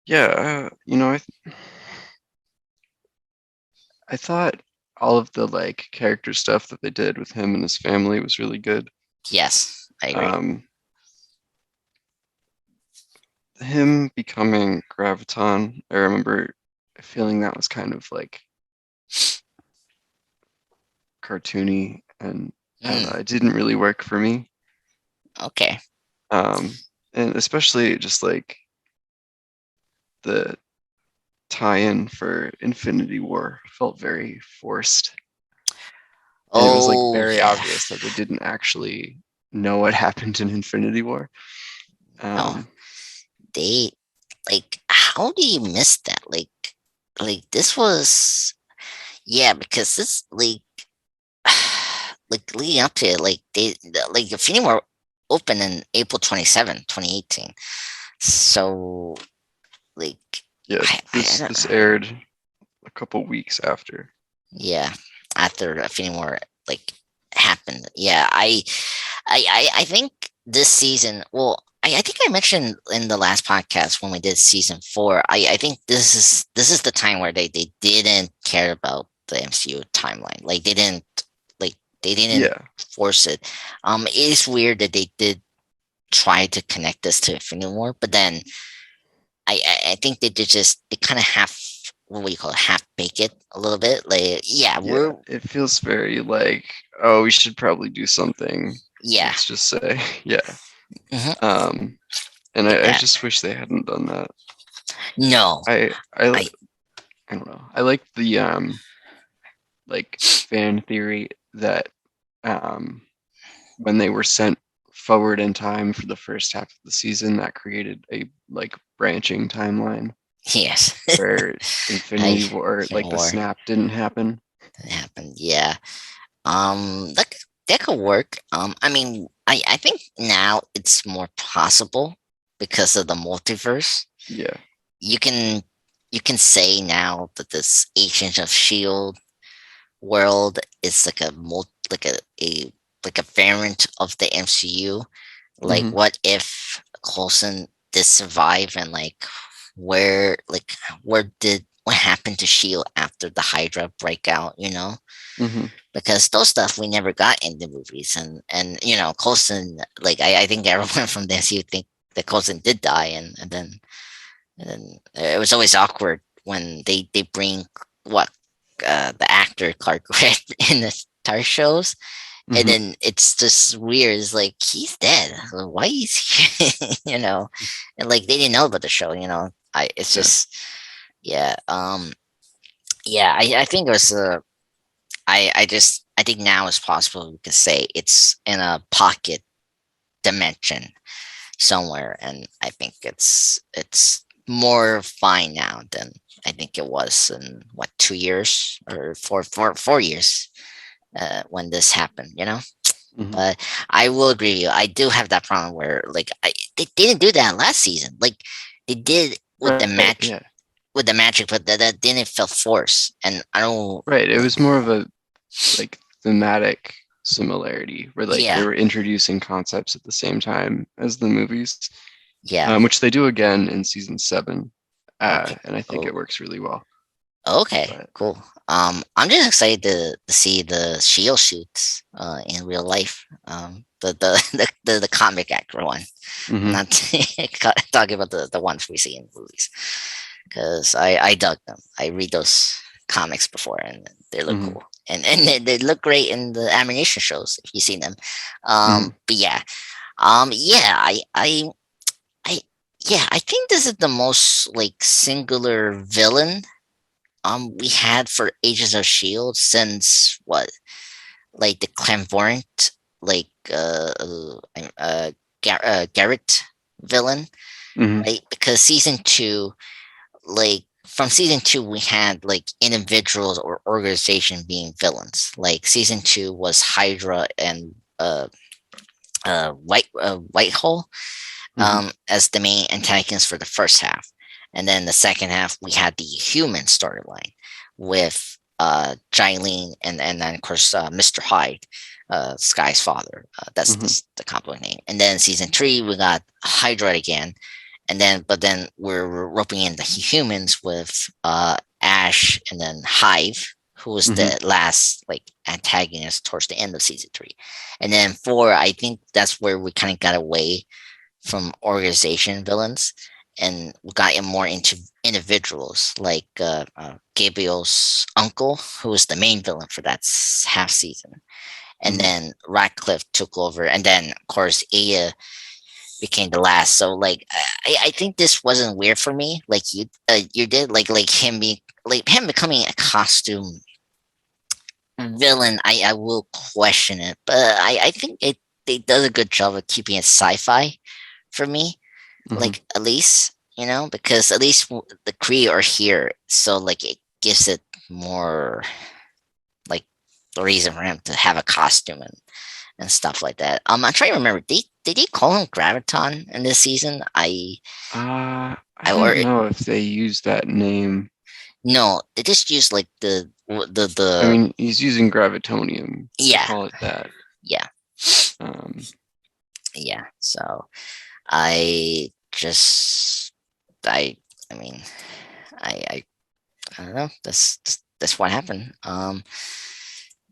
Speaker 2: Yeah, I thought all of the like character stuff that they did with him and his family was really good.
Speaker 1: Yes, I agree.
Speaker 2: Um, him becoming Graviton, I remember feeling that was kind of like cartoony, and I don't know,
Speaker 1: Mm,
Speaker 2: it didn't really work for me.
Speaker 1: okay.
Speaker 2: Um, and especially just like the tie-in for Infinity War felt very forced, and it was like
Speaker 1: Oh
Speaker 2: very
Speaker 1: yeah.
Speaker 2: obvious that they didn't actually know what happened in Infinity War.
Speaker 1: No,
Speaker 2: Um,
Speaker 1: they like. How do you miss that? Like this was yeah because this like leading up to it, like Infinity War opened in April 27, 2018. So like
Speaker 2: yeah,
Speaker 1: I don't
Speaker 2: this aired a couple weeks after.
Speaker 1: yeah after Infinity War like happened. Yeah, I think this season. Well, I think I mentioned in the last podcast when we did season 4. I think this is the time where they didn't care about the MCU timeline. Like they didn't
Speaker 2: Yeah,
Speaker 1: force it. It is weird that they did try to connect this to Infinity War, but then I think they kind of half what do you call it, half bake it a little bit. Like yeah,
Speaker 2: yeah,
Speaker 1: we're
Speaker 2: it feels very like, oh, we should probably do something.
Speaker 1: yeah.
Speaker 2: Let's just say, yeah.
Speaker 1: Hmm.
Speaker 2: Um, and
Speaker 1: Like
Speaker 2: I
Speaker 1: that.
Speaker 2: just wish they hadn't done that.
Speaker 1: No,
Speaker 2: I I
Speaker 1: I
Speaker 2: I don't know. I like the like fan theory that um when they were sent forward in time for the first half of the season, that created a like branching timeline
Speaker 1: yes.
Speaker 2: where
Speaker 1: I
Speaker 2: Infinity War,
Speaker 1: Infinity
Speaker 2: like the
Speaker 1: War
Speaker 2: snap didn't happen.
Speaker 1: happened. Yeah. That could work. I mean, I think now it's more possible because of the multiverse.
Speaker 2: Yeah.
Speaker 1: You can you can say now that this Agents of Shield world is like a variant of the MCU. Like,
Speaker 2: Hmm.
Speaker 1: what if Coulson did survive and where did what happened to Shield after the Hydra breakout?
Speaker 2: Hmm.
Speaker 1: Because those stuff we never got in the movies, and Coulson, like I think everyone from the MCU think that Coulson did die, and then it was always awkward when they bring what the actor Clark Gregg in the Star shows, and
Speaker 2: Hmm.
Speaker 1: then it's just weird. It's like he's dead. Why is he? And like they didn't know about the show. It's
Speaker 2: Yeah.
Speaker 1: just yeah. Yeah. I think it was. I think now is possible we could say it's in a pocket dimension somewhere, and I think it's more fine now than I think it was in what 2 years or 4 years when this happened.
Speaker 2: Hmm.
Speaker 1: But I will agree with you. I do have that problem where they didn't do that last season. Like they did with the
Speaker 2: Right.
Speaker 1: match
Speaker 2: Yeah.
Speaker 1: with the magic, but that didn't feel forced. And I don't.
Speaker 2: Right. It was more of a like thematic similarity where like they
Speaker 1: Yeah,
Speaker 2: were introducing concepts at the same time as the movies,
Speaker 1: yeah.
Speaker 2: which they do again in season 7,
Speaker 1: Okay.
Speaker 2: and I think it
Speaker 1: Oh,
Speaker 2: works really well.
Speaker 1: okay.
Speaker 2: But
Speaker 1: Cool. I'm just excited to see the Shield shoots in real life. The comic actor one. I'm
Speaker 2: hmm
Speaker 1: not talking about the ones we see in movies because I dug them. I read those comics before and they look
Speaker 2: hmm
Speaker 1: cool. And they look great in the animation shows if you've seen them.
Speaker 2: hmm
Speaker 1: But yeah, yeah, I, yeah, I think this is the most like singular villain we had for Agents of Shield since what like the clairvoyant like Garrett villain,
Speaker 2: hmm
Speaker 1: right? Because season 2, like from season 2 we had like individuals or organization being villains. Like season 2 was Hydra and Whitehall
Speaker 2: hmm
Speaker 1: as the main antagonists for the first half. And then the second half, we had the human storyline with Jilene, and then of course Mr. Hyde, Sky's father. That's
Speaker 2: Hmm.
Speaker 1: the complete name. And then season 3 we got Hydra again, and then but then we're roping in the humans with Ash, and then Hive, who was
Speaker 2: Hmm.
Speaker 1: the last like antagonist towards the end of season 3. And then 4, I think that's where we kind of got away from organization villains, and we got more into individuals like Gabriel's uncle, who was the main villain for that half season. And
Speaker 2: Hmm.
Speaker 1: then Ratcliffe took over, and then of course Aya became the last. So like I think this wasn't weird for me. Like you did like him be like him becoming a costume villain. I will question it, but I think it does a good job of keeping it sci-fi for me.
Speaker 2: Hmm.
Speaker 1: Like at least because at least the Kree are here, so like it gives it more like reason for him to have a costume and stuff like that. I'm trying to remember. Did he call him Graviton in this season?
Speaker 2: I
Speaker 1: I
Speaker 2: don't
Speaker 1: or
Speaker 2: know if they use that name.
Speaker 1: No, they just use like
Speaker 2: I
Speaker 1: the
Speaker 2: mean, he's using gravitonium. They
Speaker 1: yeah,
Speaker 2: call it that.
Speaker 1: yeah,
Speaker 2: Um,
Speaker 1: yeah. So I just I I mean I I don't know. That's what happened.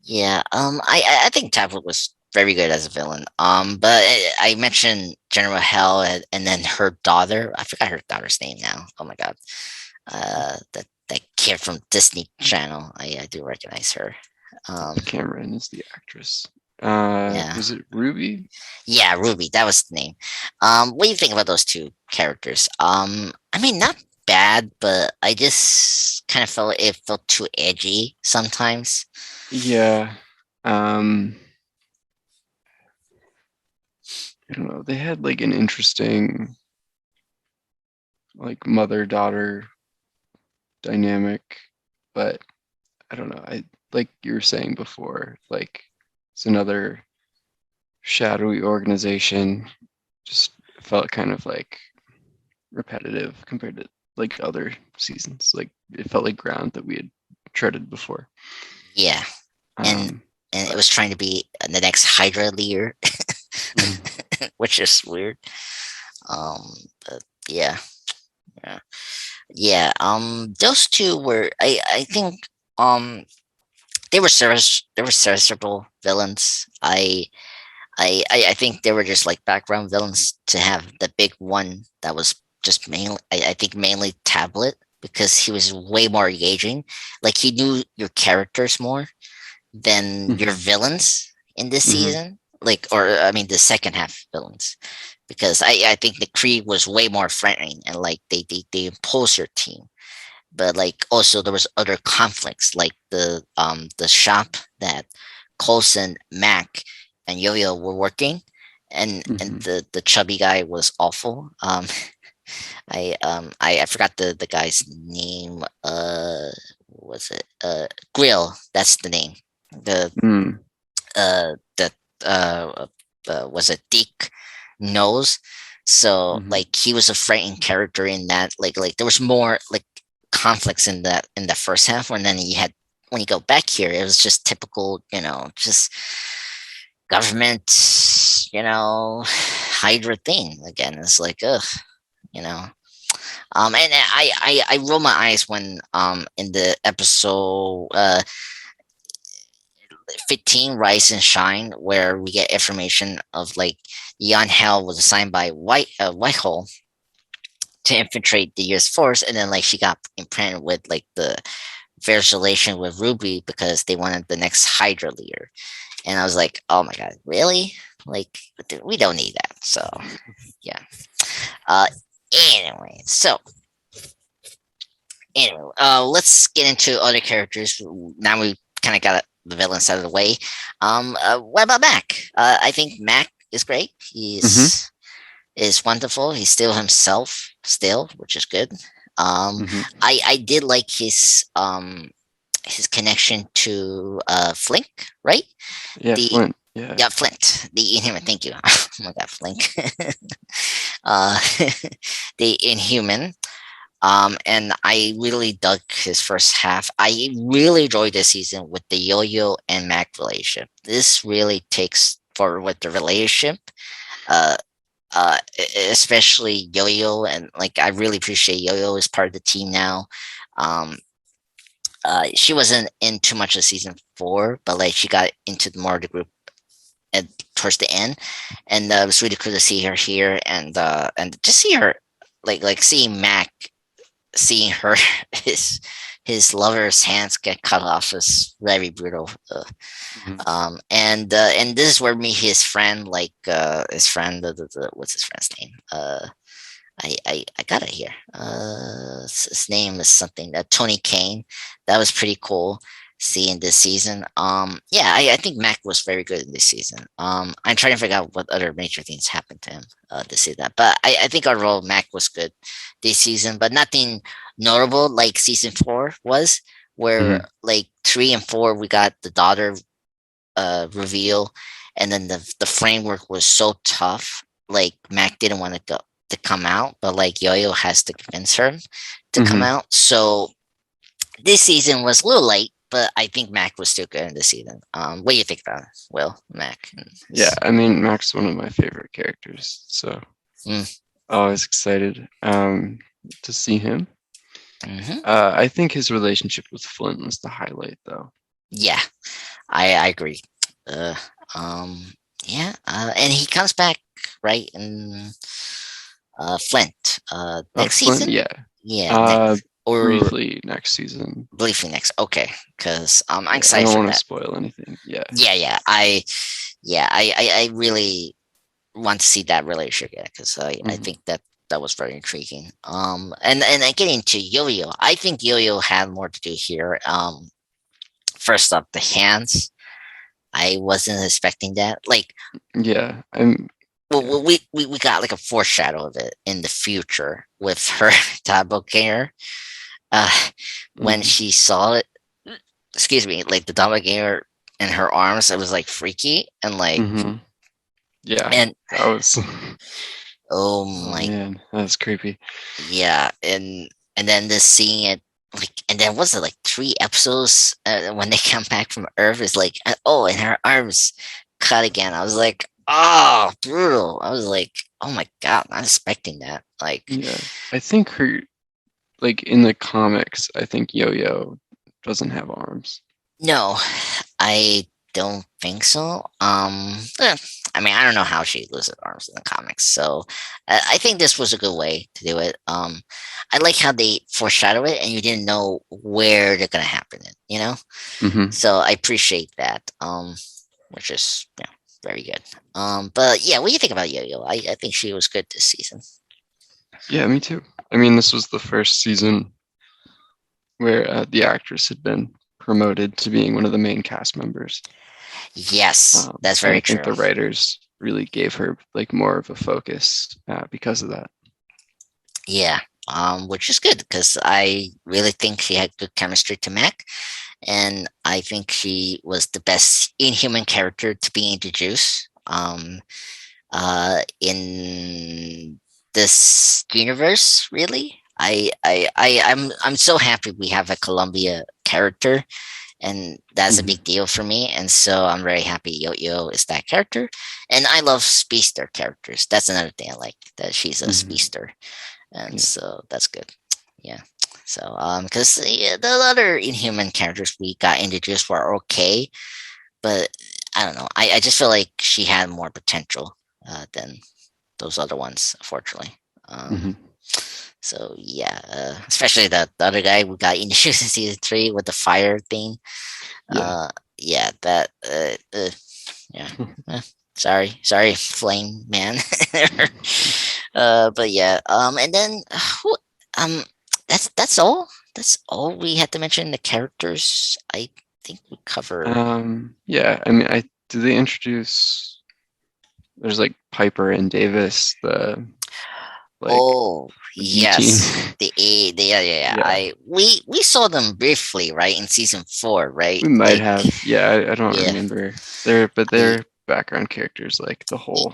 Speaker 1: Yeah. I think Tablet was very good as a villain. But I mentioned General Hell, and then her daughter. I forgot her daughter's name now. Oh my god. That kid from Disney Channel. I do recognize her. Um,
Speaker 2: Cameron is the actress.
Speaker 1: yeah,
Speaker 2: Was it Ruby?
Speaker 1: yeah, Ruby. That was the name. What do you think about those two characters? I mean, not bad, but I just kind of felt it felt too edgy sometimes.
Speaker 2: Yeah. Um, I don't know. They had like an interesting like mother-daughter dynamic, but I don't know. I like you were saying before, like it's another shadowy organization. Just felt kind of like repetitive compared to like other seasons. Like it felt like ground that we had treaded before.
Speaker 1: Yeah, and
Speaker 2: Um,
Speaker 1: and it
Speaker 2: but
Speaker 1: was trying to be the next Hydra leader,
Speaker 2: mhm.
Speaker 1: which is weird. Um, but yeah, yeah, yeah. Those two were I think they were serviceable villains. I think they were just like background villains to have the big one that was just mainly I think mainly Tablet, because he was way more engaging. Like he knew your characters more than your
Speaker 2: Mhm.
Speaker 1: villains in this
Speaker 2: Mhm.
Speaker 1: season. Like, or I mean, the second half villains, because I think the Kree was way more threatening, and like they impose your team. But like also there was other conflicts, like the shop that Coulson, Mac, and Yo-Yo were working, and
Speaker 2: Mhm.
Speaker 1: the chubby guy was awful. I forgot the guy's name. What was it? Grill. That's the name.
Speaker 2: Mm.
Speaker 1: The Was it Dick Nose? So
Speaker 2: Mhm.
Speaker 1: like he was a frightening character in that. Like there was more like conflicts in the first half, and then you had when you go back here, it was just typical, just government, Hydra thing again. It's like ugh, you know. And I roll my eyes when in the episode 15 Rise and Shine, where we get information of like Jan Hell was assigned by Whitehall to infiltrate the US force, and then like she got implanted with like the various relation with Ruby because they wanted the next Hydra leader. And I was like, oh my god, really? Like we don't need that. So yeah. Uh anyway, so let's get into other characters. Now we kind of got the villains out of the way. What about Mac? I think Mac is great.
Speaker 2: Mhm.
Speaker 1: Is wonderful. He's still himself, still, which is good.
Speaker 2: Mhm.
Speaker 1: I did like his connection to Flink, right?
Speaker 2: Yeah,
Speaker 1: The
Speaker 2: Flint. Yeah.
Speaker 1: Yeah, Flint, the Inhuman. Thank you. Oh my god, Flink. uh, the Inhuman. And I really dug his first half. I really enjoyed this season with the Yo-Yo and Mac relationship. This really takes forward with the relationship, uh, especially Yo-Yo, and like I really appreciate Yo-Yo as part of the team now. Um, she wasn't in too much of season 4, but like she got into more of the group at towards the end, and it was really cool to see her here, and just see her like seeing Mac, seeing her his lover's hands get cut off was very brutal.
Speaker 2: Mhm.
Speaker 1: And this is where me his friend, his friend, what's his friend's name? I got it here. His name is something that Tony Kane. That was pretty cool seeing this season. Yeah, I think Mac was very good in this season. I'm trying to figure out what other major things happened to him to see that, but I think overall Mac was good this season, but nothing notable like season 4 was, where
Speaker 2: Mhm.
Speaker 1: like 3 and 4 we got the daughter reveal, and then the framework was so tough. Like Mac didn't want to go to come out, but like Yo-Yo has to convince her to come
Speaker 2: Mhm.
Speaker 1: out. So this season was a little late, but I think Mac was still good in this season. What do you think about it, Will Mac? And
Speaker 2: Yeah, I mean, Mac's is one of my favorite characters, so
Speaker 1: mm,
Speaker 2: always excited to see him.
Speaker 1: hmm
Speaker 2: I think his relationship with Flynn was the highlight, though.
Speaker 1: Yeah, I agree. Uh, um, yeah, and he comes back right in Flint next
Speaker 2: Flynn,
Speaker 1: season.
Speaker 2: yeah,
Speaker 1: Yeah,
Speaker 2: uh,
Speaker 1: next or
Speaker 2: briefly next season.
Speaker 1: briefly next. Okay, because I'm
Speaker 2: Yeah, I
Speaker 1: excited
Speaker 2: don't
Speaker 1: for
Speaker 2: want to
Speaker 1: that.
Speaker 2: spoil anything. Yeah.
Speaker 1: Yeah, I really want to see that relationship, yeah, because I
Speaker 2: Hmm.
Speaker 1: think that was very intriguing. And then getting to Yo-Yo, I think Yo-Yo had more to do here. First up, the hands. I wasn't expecting that. Like,
Speaker 2: Yeah, I'm. Yeah.
Speaker 1: well, we got like a foreshadow of it in the future with her doppelganger. Uh, when
Speaker 2: Hmm.
Speaker 1: she saw it, excuse me, like the doppelganger in her arms, it was like freaky and like,
Speaker 2: Hmm. Yeah,
Speaker 1: and
Speaker 2: that was.
Speaker 1: oh
Speaker 2: Oh
Speaker 1: my,
Speaker 2: man, that was creepy.
Speaker 1: yeah, and then the seeing it, like, and then was it like 3 episodes when they come back from Earth is like, oh, and her arms cut again. I was like, oh, brutal. I was like, oh my god, not expecting that. Like,
Speaker 2: Yeah, I think her like in the comics, I think Yo-Yo doesn't have arms.
Speaker 1: no, I don't think so. I mean, I don't know how she loses arms in the comics, so I think this was a good way to do it. I like how they foreshadow it, and you didn't know where they're gonna happen it.
Speaker 2: Hmm.
Speaker 1: So I appreciate that. Which is very good. But yeah, what do you think about Yo-Yo? I think she was good this season.
Speaker 2: Yeah, me too. I mean, this was the first season where the actress had been promoted to being one of the main cast members.
Speaker 1: Yes, that's
Speaker 2: And I
Speaker 1: very
Speaker 2: think
Speaker 1: true.
Speaker 2: the writers really gave her like more of a focus because of that.
Speaker 1: Yeah, which is good because I really think she had good chemistry to Mac, and I think she was the best inhuman character to be introduced in this universe. Really, I'm so happy we have a Columbia character, and that's a
Speaker 2: Hmm.
Speaker 1: big deal for me. And so I'm very happy Yo-Yo is that character, and I love speedster characters. That's another thing I like, that she's a
Speaker 2: Hmm.
Speaker 1: speedster, and
Speaker 2: Yeah.
Speaker 1: so that's good. Yeah. So because the other Inhuman characters we got introduced were okay, but I don't know. I just feel like she had more potential than those other ones, unfortunately.
Speaker 2: Hmm.
Speaker 1: So yeah, especially the other guy we got introduced in season 3 with the fire thing.
Speaker 2: Yeah.
Speaker 1: Yeah, that. Yeah. Eh, sorry, Flame Man. But yeah. And then um, that's all. That's all we had to mention. The characters. I think we cover.
Speaker 2: Yeah. I mean, I do they introduce? There's like Piper and Davis, the like
Speaker 1: Oh
Speaker 2: the B team.
Speaker 1: yes, yeah.
Speaker 2: Yeah,
Speaker 1: We saw them briefly, right, in season 4, right?
Speaker 2: we might
Speaker 1: Like,
Speaker 2: have. Yeah, I don't
Speaker 1: yeah.
Speaker 2: remember. But
Speaker 1: I
Speaker 2: they're background characters like the whole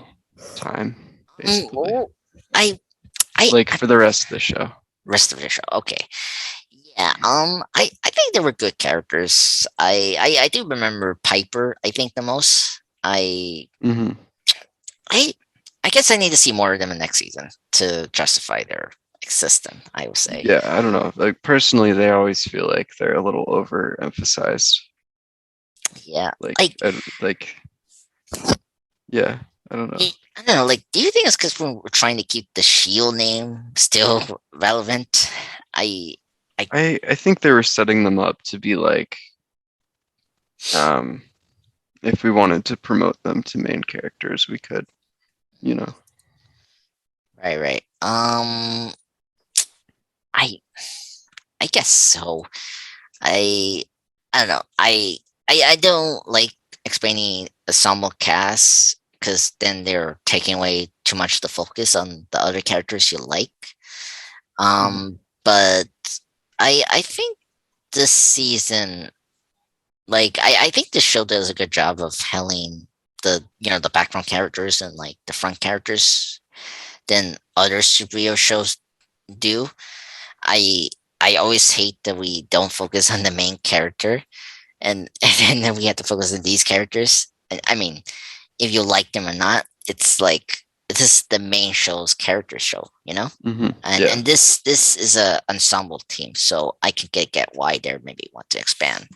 Speaker 2: time, basically.
Speaker 1: oh, I
Speaker 2: Like
Speaker 1: I
Speaker 2: for the rest of the show.
Speaker 1: rest of the show. Okay. Yeah. I think they were good characters. I do remember Piper. I think the most.
Speaker 2: Hmm.
Speaker 1: I I guess I need to see more of them in next season to justify their existence. I would say.
Speaker 2: Yeah, I don't know. Like personally, they always feel like they're a little overemphasized.
Speaker 1: Yeah.
Speaker 2: Like,
Speaker 1: Like
Speaker 2: like, yeah, I don't know.
Speaker 1: I don't know. Like, do you think it's because we're trying to keep the Shield name still relevant? I I
Speaker 2: I think they were setting them up to be like, um, if we wanted to promote them to main characters, we could, you know.
Speaker 1: right. I I guess so. I I don't know. I don't like explaining ensemble cast because then they're taking away too much of the focus on the other characters you like.
Speaker 2: Mhm.
Speaker 1: But I think this season, like I think the show does a good job of handling the background characters and like the front characters than other superhero shows do. I I always hate that we don't focus on the main character and and then we have to focus on these characters. I mean, if you like them or not, it's like this is the main show's character show, you know.
Speaker 2: Hmm.
Speaker 1: And
Speaker 2: Yeah.
Speaker 1: this is a ensemble team, so I can get why they maybe want to expand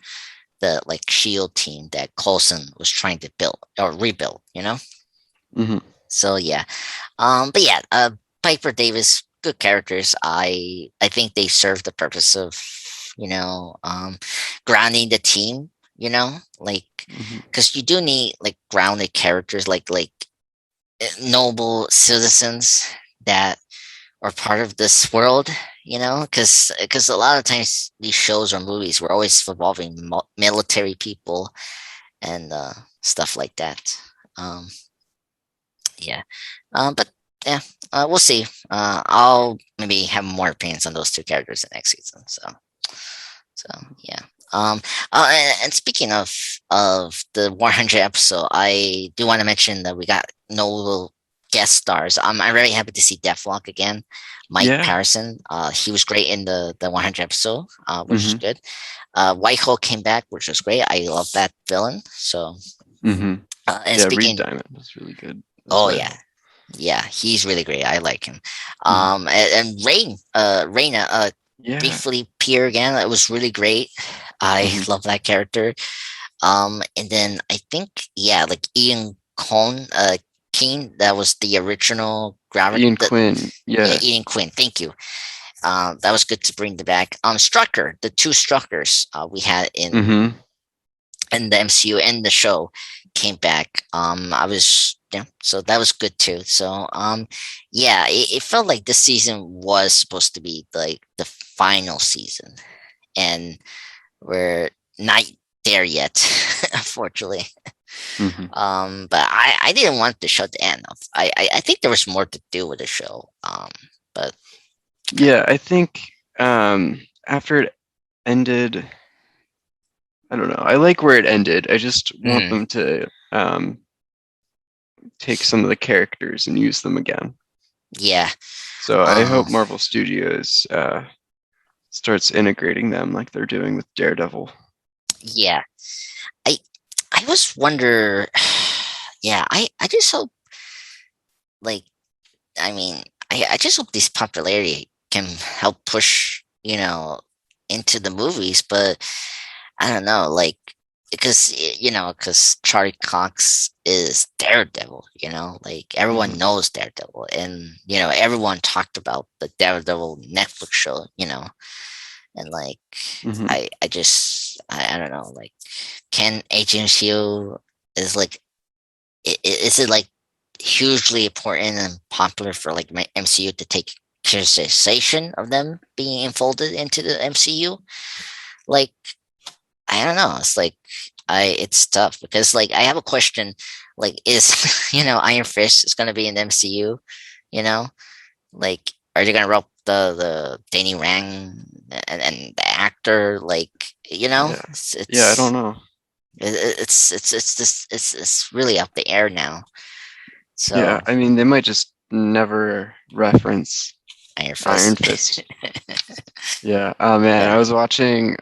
Speaker 1: the like Shield team that Coulson was trying to build or rebuild, you know.
Speaker 2: Hmm.
Speaker 1: So yeah, but yeah, Piper Davis, good characters. I think they serve the purpose of you know um, grounding the team. You know, like
Speaker 2: Hmm.
Speaker 1: because you do need like grounded characters, like noble citizens that are part of this world. You know, because a lot of times these shows or movies were always involving military people and stuff like that. Um, yeah. But yeah, we'll see. I'll maybe have more opinions on those two characters in next season. So yeah. Um, and speaking of the 100 episode, I do want to mention that we got no guest stars. I'm very happy to see Deathlock again. Mike
Speaker 2: Yeah.
Speaker 1: Patterson, he was great in the 100 episode, which is
Speaker 2: Hmm.
Speaker 1: good. Whitehall came back, which was great. I love that villain. So,
Speaker 2: Hmm.
Speaker 1: and
Speaker 2: Yeah, Reed
Speaker 1: speaking,
Speaker 2: Diamond was really good as
Speaker 1: oh yeah,
Speaker 2: well.
Speaker 1: yeah, he's really great. I like him.
Speaker 2: Hmm.
Speaker 1: And Reina,
Speaker 2: Yeah.
Speaker 1: briefly appear again. It was really great. I
Speaker 2: Hmm.
Speaker 1: love that character. And then I think, yeah, like Ian Cohn, King, that was the original Gravity.
Speaker 2: Ian Quinn.
Speaker 1: Yeah,
Speaker 2: Yeah.
Speaker 1: Ian Quinn. Thank you. That was good to bring the back. Strucker, the two Struckers we had
Speaker 2: Hmm.
Speaker 1: in the MCU and the show came back. I was yeah, so that was good too. So yeah, it felt like this season was supposed to be like the final season, and we're not there yet, unfortunately.
Speaker 2: Hmm.
Speaker 1: But I didn't want the show to end. I think there was more to do with the show. But
Speaker 2: Yeah, I think after it ended, I don't know. I like where it ended. I just want
Speaker 1: mhm,
Speaker 2: them to take some of the characters and use them again.
Speaker 1: yeah,
Speaker 2: So I
Speaker 1: um,
Speaker 2: hope Marvel Studios starts integrating them like they're doing with Daredevil.
Speaker 1: yeah. I I was wonder. Yeah, I just hope like I mean, I just hope this popularity can help push, into the movies, but I don't know, like, because Charlie Cox is Daredevil, like everyone
Speaker 2: Hmm.
Speaker 1: knows Daredevil, and everyone talked about the Daredevil Netflix show, and like,
Speaker 2: Hmm.
Speaker 1: I don't know, like, can Agents of is like is it like hugely important and popular for like my MCU to take consideration of them being enfolded into the MCU? Like, I don't know. It's like it's tough because like I have a question. Like, is Iron Fist is going to be in the MCU? You know, like are they going to rope the Danny Rang and the actor? Like,
Speaker 2: Yeah. Yeah, I don't know.
Speaker 1: it's really up the air now.
Speaker 2: Yeah,
Speaker 1: So
Speaker 2: I mean they might just never reference.
Speaker 1: Iron
Speaker 2: Iron
Speaker 1: Fist.
Speaker 2: Fist. Yeah. Oh man,
Speaker 1: Yeah.
Speaker 2: I was watching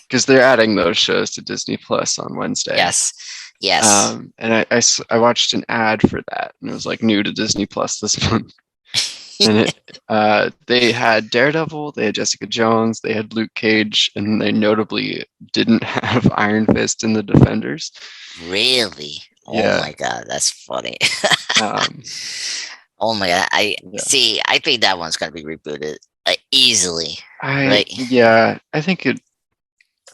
Speaker 2: because they're adding those shows to Disney Plus on Wednesday.
Speaker 1: Yes. Yes.
Speaker 2: And I watched an ad for that, and it was like new to Disney Plus this month. And they had Daredevil, they had Jessica Jones, they had Luke Cage, and they notably didn't have Iron Fist in the Defenders.
Speaker 1: Really? Oh
Speaker 2: Yeah.
Speaker 1: my god, that's funny.
Speaker 2: Um,
Speaker 1: Oh my god, I
Speaker 2: yeah.
Speaker 1: see. I think that one's gonna be rebooted easily,
Speaker 2: I
Speaker 1: right?
Speaker 2: yeah, I think it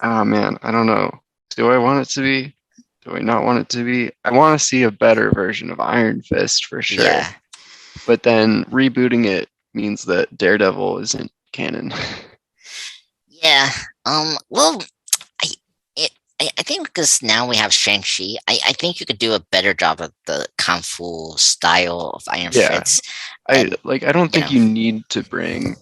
Speaker 2: oh man, I don't know. Do I want it to be? Do I not want it to be? I want to see a better version of Iron Fist for sure.
Speaker 1: Yeah,
Speaker 2: But then rebooting it means that Daredevil isn't canon.
Speaker 1: yeah. Well, I it, I think because now we have Shang-Chi, I think you could do a better job of the kung fu style of Iron
Speaker 2: Yeah.
Speaker 1: Fist, and
Speaker 2: I don't
Speaker 1: you
Speaker 2: think
Speaker 1: know,
Speaker 2: you need to bring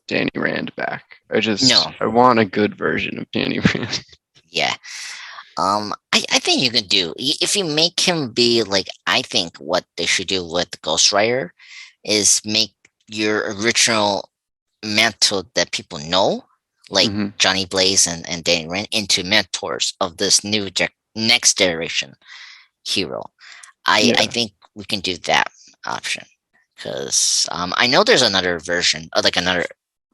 Speaker 2: Danny Rand back.
Speaker 1: no,
Speaker 2: I want a good version of Danny Rand.
Speaker 1: yeah. I think you can do if you make him be like. I think what they should do with Ghost Rider is make your original mentor that people know, like
Speaker 2: Hmm.
Speaker 1: Johnny Blaze and Danny Rand, into mentors of this next generation hero. I
Speaker 2: Yeah.
Speaker 1: think we can do that option because I know there's another version, like another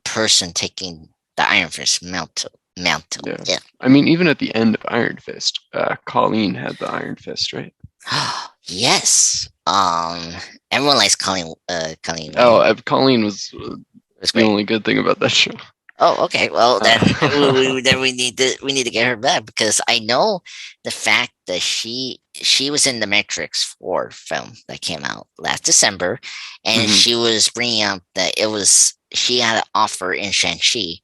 Speaker 1: person taking the Iron Fist mantle. Mantle,
Speaker 2: Yeah.
Speaker 1: yeah.
Speaker 2: I mean, even at the end of Iron Fist, Colleen had the Iron Fist, right?
Speaker 1: Yes. Everyone likes Colleen
Speaker 2: Oh,
Speaker 1: Wing.
Speaker 2: Colleen was
Speaker 1: It was
Speaker 2: the
Speaker 1: great.
Speaker 2: only good thing about that show.
Speaker 1: Oh, okay. Well, then
Speaker 2: Uh,
Speaker 1: then we need to get her back because I know the fact that she was in the Matrix 4 film that came out last December, and
Speaker 2: mhm.
Speaker 1: she was bringing up that she had an offer in Shang-Chi,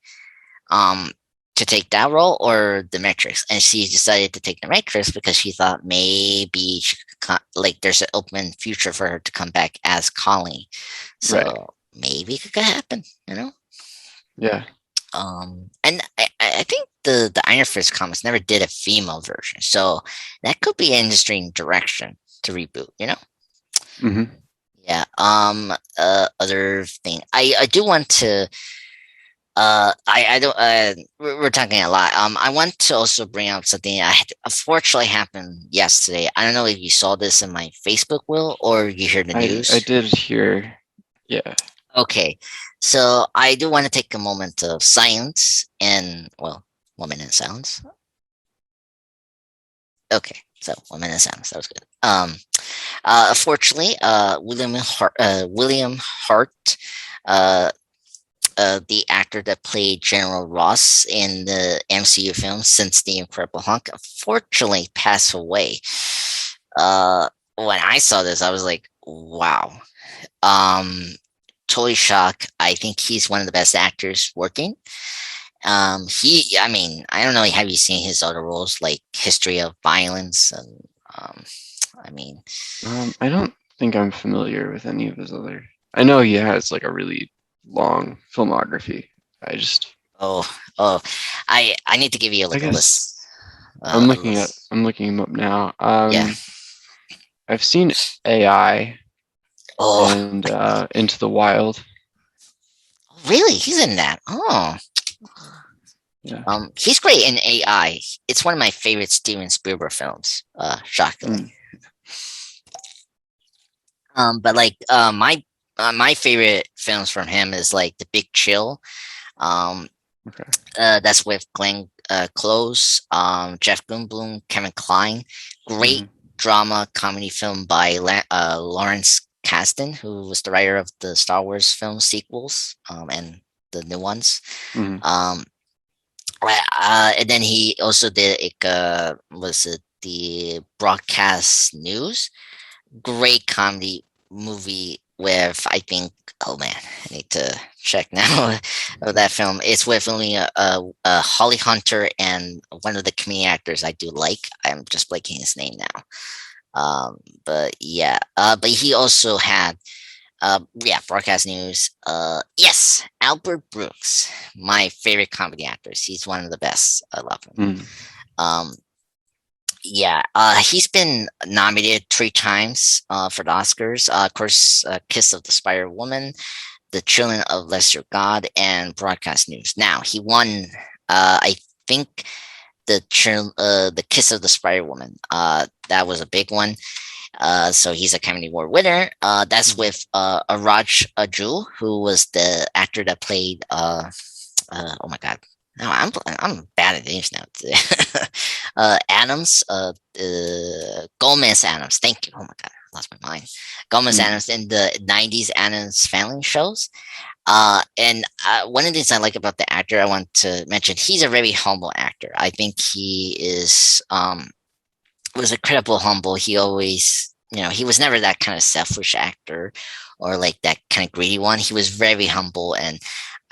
Speaker 1: um, to take that role or the Matrix, and she decided to take the Matrix because she thought maybe like there's an open future for her to come back as Colleen.
Speaker 2: Right.
Speaker 1: So maybe it could happen, you know.
Speaker 2: Yeah.
Speaker 1: And I think the Iron Fist comics never did a female version, so that could be an interesting direction to reboot. You know?
Speaker 2: Hmm.
Speaker 1: Yeah. Other thing, I do want to. I don't. We're talking a lot. I want to also bring up something I had unfortunately happened yesterday. I don't know if you saw this in my Facebook, Will, or you hear the
Speaker 2: I
Speaker 1: news.
Speaker 2: did hear. Yeah.
Speaker 1: Okay, so I do want to take a moment of silence and well, 1 minute silence. Okay, so 1 minute silence. That was good. Unfortunately, William Hart, uh, the actor that played General Ross in the MCU film since The Incredible Hulk, unfortunately passed away. When I saw this, I was like, wow. Um, totally shocked. I think he's one of the best actors working. I mean, I don't know. Have you seen his other roles like History of Violence? And I mean,
Speaker 2: I don't think I'm familiar with any of his other. I know he has like a really long filmography. I just,
Speaker 1: oh, oh, I need to give you
Speaker 2: I
Speaker 1: like a
Speaker 2: guess
Speaker 1: list. A list.
Speaker 2: I'm looking him up now.
Speaker 1: Yeah.
Speaker 2: I've seen AI
Speaker 1: Oh,
Speaker 2: and Into the Wild.
Speaker 1: really? He's in that. Oh,
Speaker 2: Yeah.
Speaker 1: he's great in AI. It's one of my favorite Steven Spielberg films. Shockingly.
Speaker 2: Mm,
Speaker 1: But like, my favorite films from him is like The Big Chill. Um,
Speaker 2: okay.
Speaker 1: that's with Glenn Close, Jeff Goldblum, Kevin Kline. Great
Speaker 2: Hmm.
Speaker 1: drama comedy film by Lawrence Kasdan, who was the writer of the Star Wars film sequels, and the new ones.
Speaker 2: Hmm.
Speaker 1: Um, and then he also did was it the Broadcast News? Great comedy movie with I think. Oh man, I need to check now of that film. It's with only Holly Hunter and one of the comedian actors I do like. I'm just blanking his name now. But yeah, but he also had yeah, broadcast news. Yes, Albert Brooks, my favorite comedy actors. He's one of the best. I love him.
Speaker 2: Mm.
Speaker 1: Um, Yeah, he's been nominated 3 times for the Oscars. Of course, Kiss of the Spider Woman, The Children of Lesser God, and Broadcast News. Now he won. I think the Kiss of the Spider Woman. That was a big one. So he's a Academy Award winner. That's
Speaker 2: Mhm.
Speaker 1: with Raj Jewel, who was the actor that played. Oh my God. No, I'm bad at names now. Adams, Gomez Adams. Thank you. Oh my God, I lost my mind. Gomez
Speaker 2: Mhm.
Speaker 1: Adams in the '90s Adams Family shows. And one of the things I like about the actor, I want to mention, he's a very humble actor. I think he is was incredible humble. He always, he was never that kind of selfish actor or like that kind of greedy one. He was very humble. And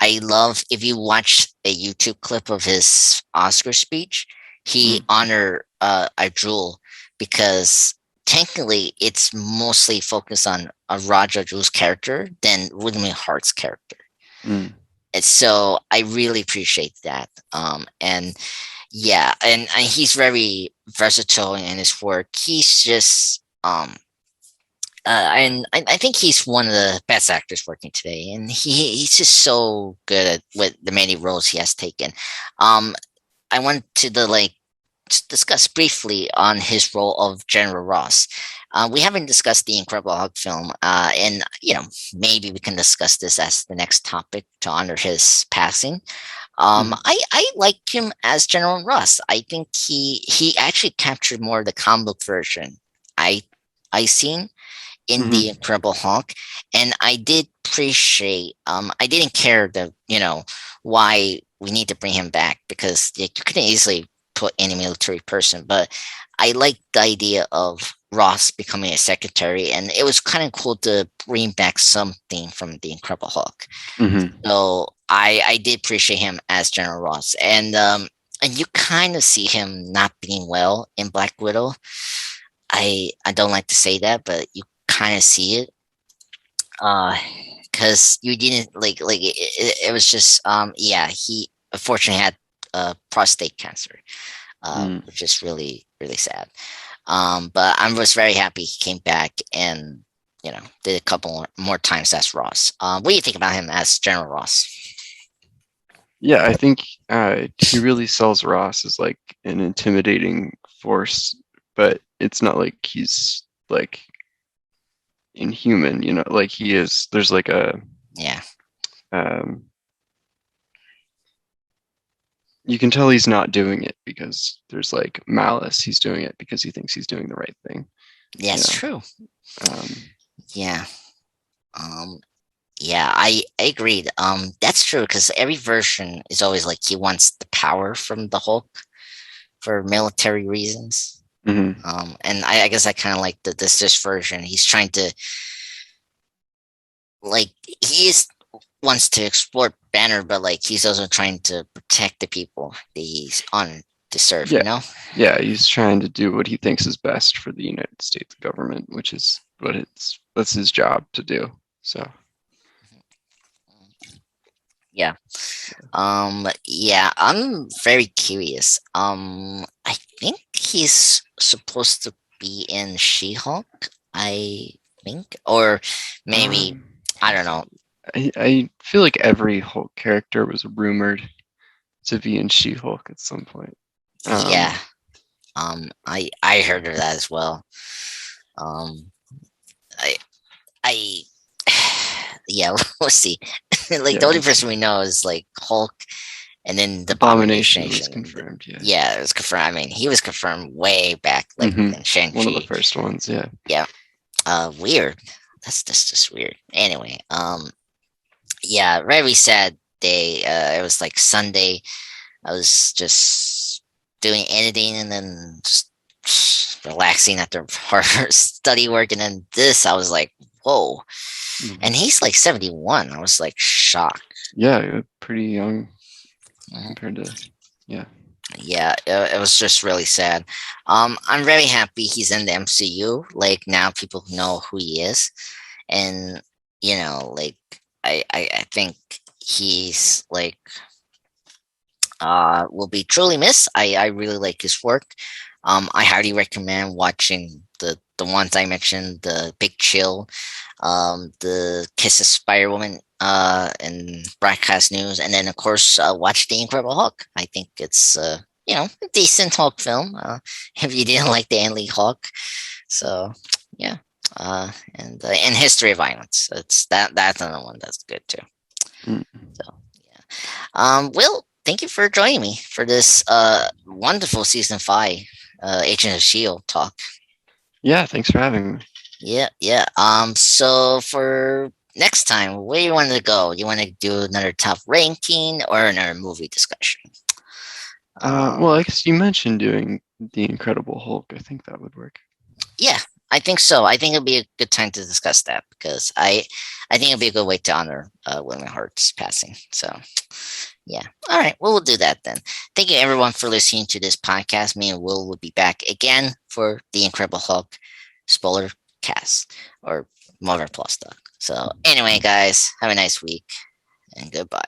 Speaker 1: I love, if you watch a YouTube clip of his Oscar speech, he
Speaker 2: Mhm.
Speaker 1: honor Ajul because technically it's mostly focused on Raja Ajul's character than William Hart's character.
Speaker 2: Mhm.
Speaker 1: And so I really appreciate that. And yeah, and he's very versatile in his work. He's just and I think he's one of the best actors working today, and he's just so good at with the many roles he has taken. Um, I want to discuss briefly on his role of General Ross. We haven't discussed the Incredible Hulk film, and maybe we can discuss this as the next topic to honor his passing.
Speaker 2: Mhm.
Speaker 1: I like him as General Ross. I think he actually captured more of the comic book version I I seen in the
Speaker 2: Mhm.
Speaker 1: Incredible Hulk, and I did appreciate. I didn't care why we need to bring him back because you couldn't easily put any military person, but I liked the idea of Ross becoming a secretary, and it was kind of cool to bring back something from the Incredible Hulk.
Speaker 2: Mhm.
Speaker 1: So I did appreciate him as General Ross, and you kind of see him not being well in Black Widow. I don't like to say that, but you kind of see it, because you didn't it was just yeah, he unfortunately had prostate cancer,
Speaker 2: Mhm.
Speaker 1: which is really really sad. But I was very happy he came back and did a couple more times as Ross. What do you think about him as General Ross?
Speaker 2: Yeah, I think he really sells Ross as like an intimidating force, but it's not like he's like inhuman, like he is. There's like a
Speaker 1: Yeah.
Speaker 2: um, you can tell he's not doing it because there's like malice. He's doing it because he thinks he's doing the right thing,
Speaker 1: Yeah,
Speaker 2: you
Speaker 1: it's
Speaker 2: know.
Speaker 1: true.
Speaker 2: Um,
Speaker 1: Yeah. Um, yeah, I agreed. That's true because every version is always like he wants the power from the Hulk for military reasons.
Speaker 2: mhm.
Speaker 1: And I guess I kind of like this version. He's trying to like he is wants to exploit Banner, but like he's also trying to protect the people that he's on to serve.
Speaker 2: Yeah, yeah, he's trying to do what he thinks is best for the United States government, which is that's his job to do. So,
Speaker 1: Yeah. Yeah, I'm very curious. I think he's supposed to be in She-Hulk, I think, or maybe
Speaker 2: um,
Speaker 1: I don't know.
Speaker 2: I feel like every Hulk character was rumored to be in She-Hulk at some point.
Speaker 1: Yeah.
Speaker 2: Um,
Speaker 1: I heard of that as well. Um, I I yeah, we'll see. Like the
Speaker 2: yeah,
Speaker 1: only
Speaker 2: we'll
Speaker 1: person
Speaker 2: see.
Speaker 1: we know is like Hulk, and then the Abomination.
Speaker 2: Abomination was
Speaker 1: And
Speaker 2: confirmed. Yeah.
Speaker 1: yeah, it was confirmed. I mean, he was confirmed way back, like
Speaker 2: Hmm.
Speaker 1: in Shang
Speaker 2: One of the
Speaker 1: Chi.
Speaker 2: first ones. Yeah.
Speaker 1: Yeah. Weird. That's just weird. Anyway, yeah, very sad day. It was like Sunday. I was just doing editing and then just relaxing after hard study work, and then this, I was like, whoa. And
Speaker 2: Hmm.
Speaker 1: he's like 71. I was like shocked.
Speaker 2: Yeah, pretty young
Speaker 1: Mhm.
Speaker 2: compared to. Yeah.
Speaker 1: Yeah, it was just really sad. I'm very happy he's in the MCU. Like now, people know who he is, and like I think he's like will be truly missed. I really like his work. I highly recommend watching the ones I mentioned, the Big Chill, the Kiss of Spider Woman, and Broadcast News, and then of course watch The Incredible Hulk. I think it's a decent Hulk film. If you didn't like the Andy Hulk, so yeah. And History of Violence. That's another one that's good too.
Speaker 2: Mm.
Speaker 1: So yeah. Will, thank you for joining me for this wonderful season 5 Agent of Shield talk.
Speaker 2: Yeah, thanks for having me.
Speaker 1: Yeah, yeah. So for next time, where you want to go? You want to do another top ranking or another movie discussion?
Speaker 2: Well,
Speaker 1: Um,
Speaker 2: I guess you mentioned doing the Incredible Hulk. I think that would work.
Speaker 1: yeah, I think so. I think it'll be a good time to discuss that because I think it'll be a good way to honor William Hart's passing. So yeah. All right. Well, we'll do that then. Thank you, everyone, for listening to this podcast. Me and Will will be back again for the Incredible Hulk spoiler cast or Marvel Plus talk. So, anyway, guys, have a nice week and goodbye.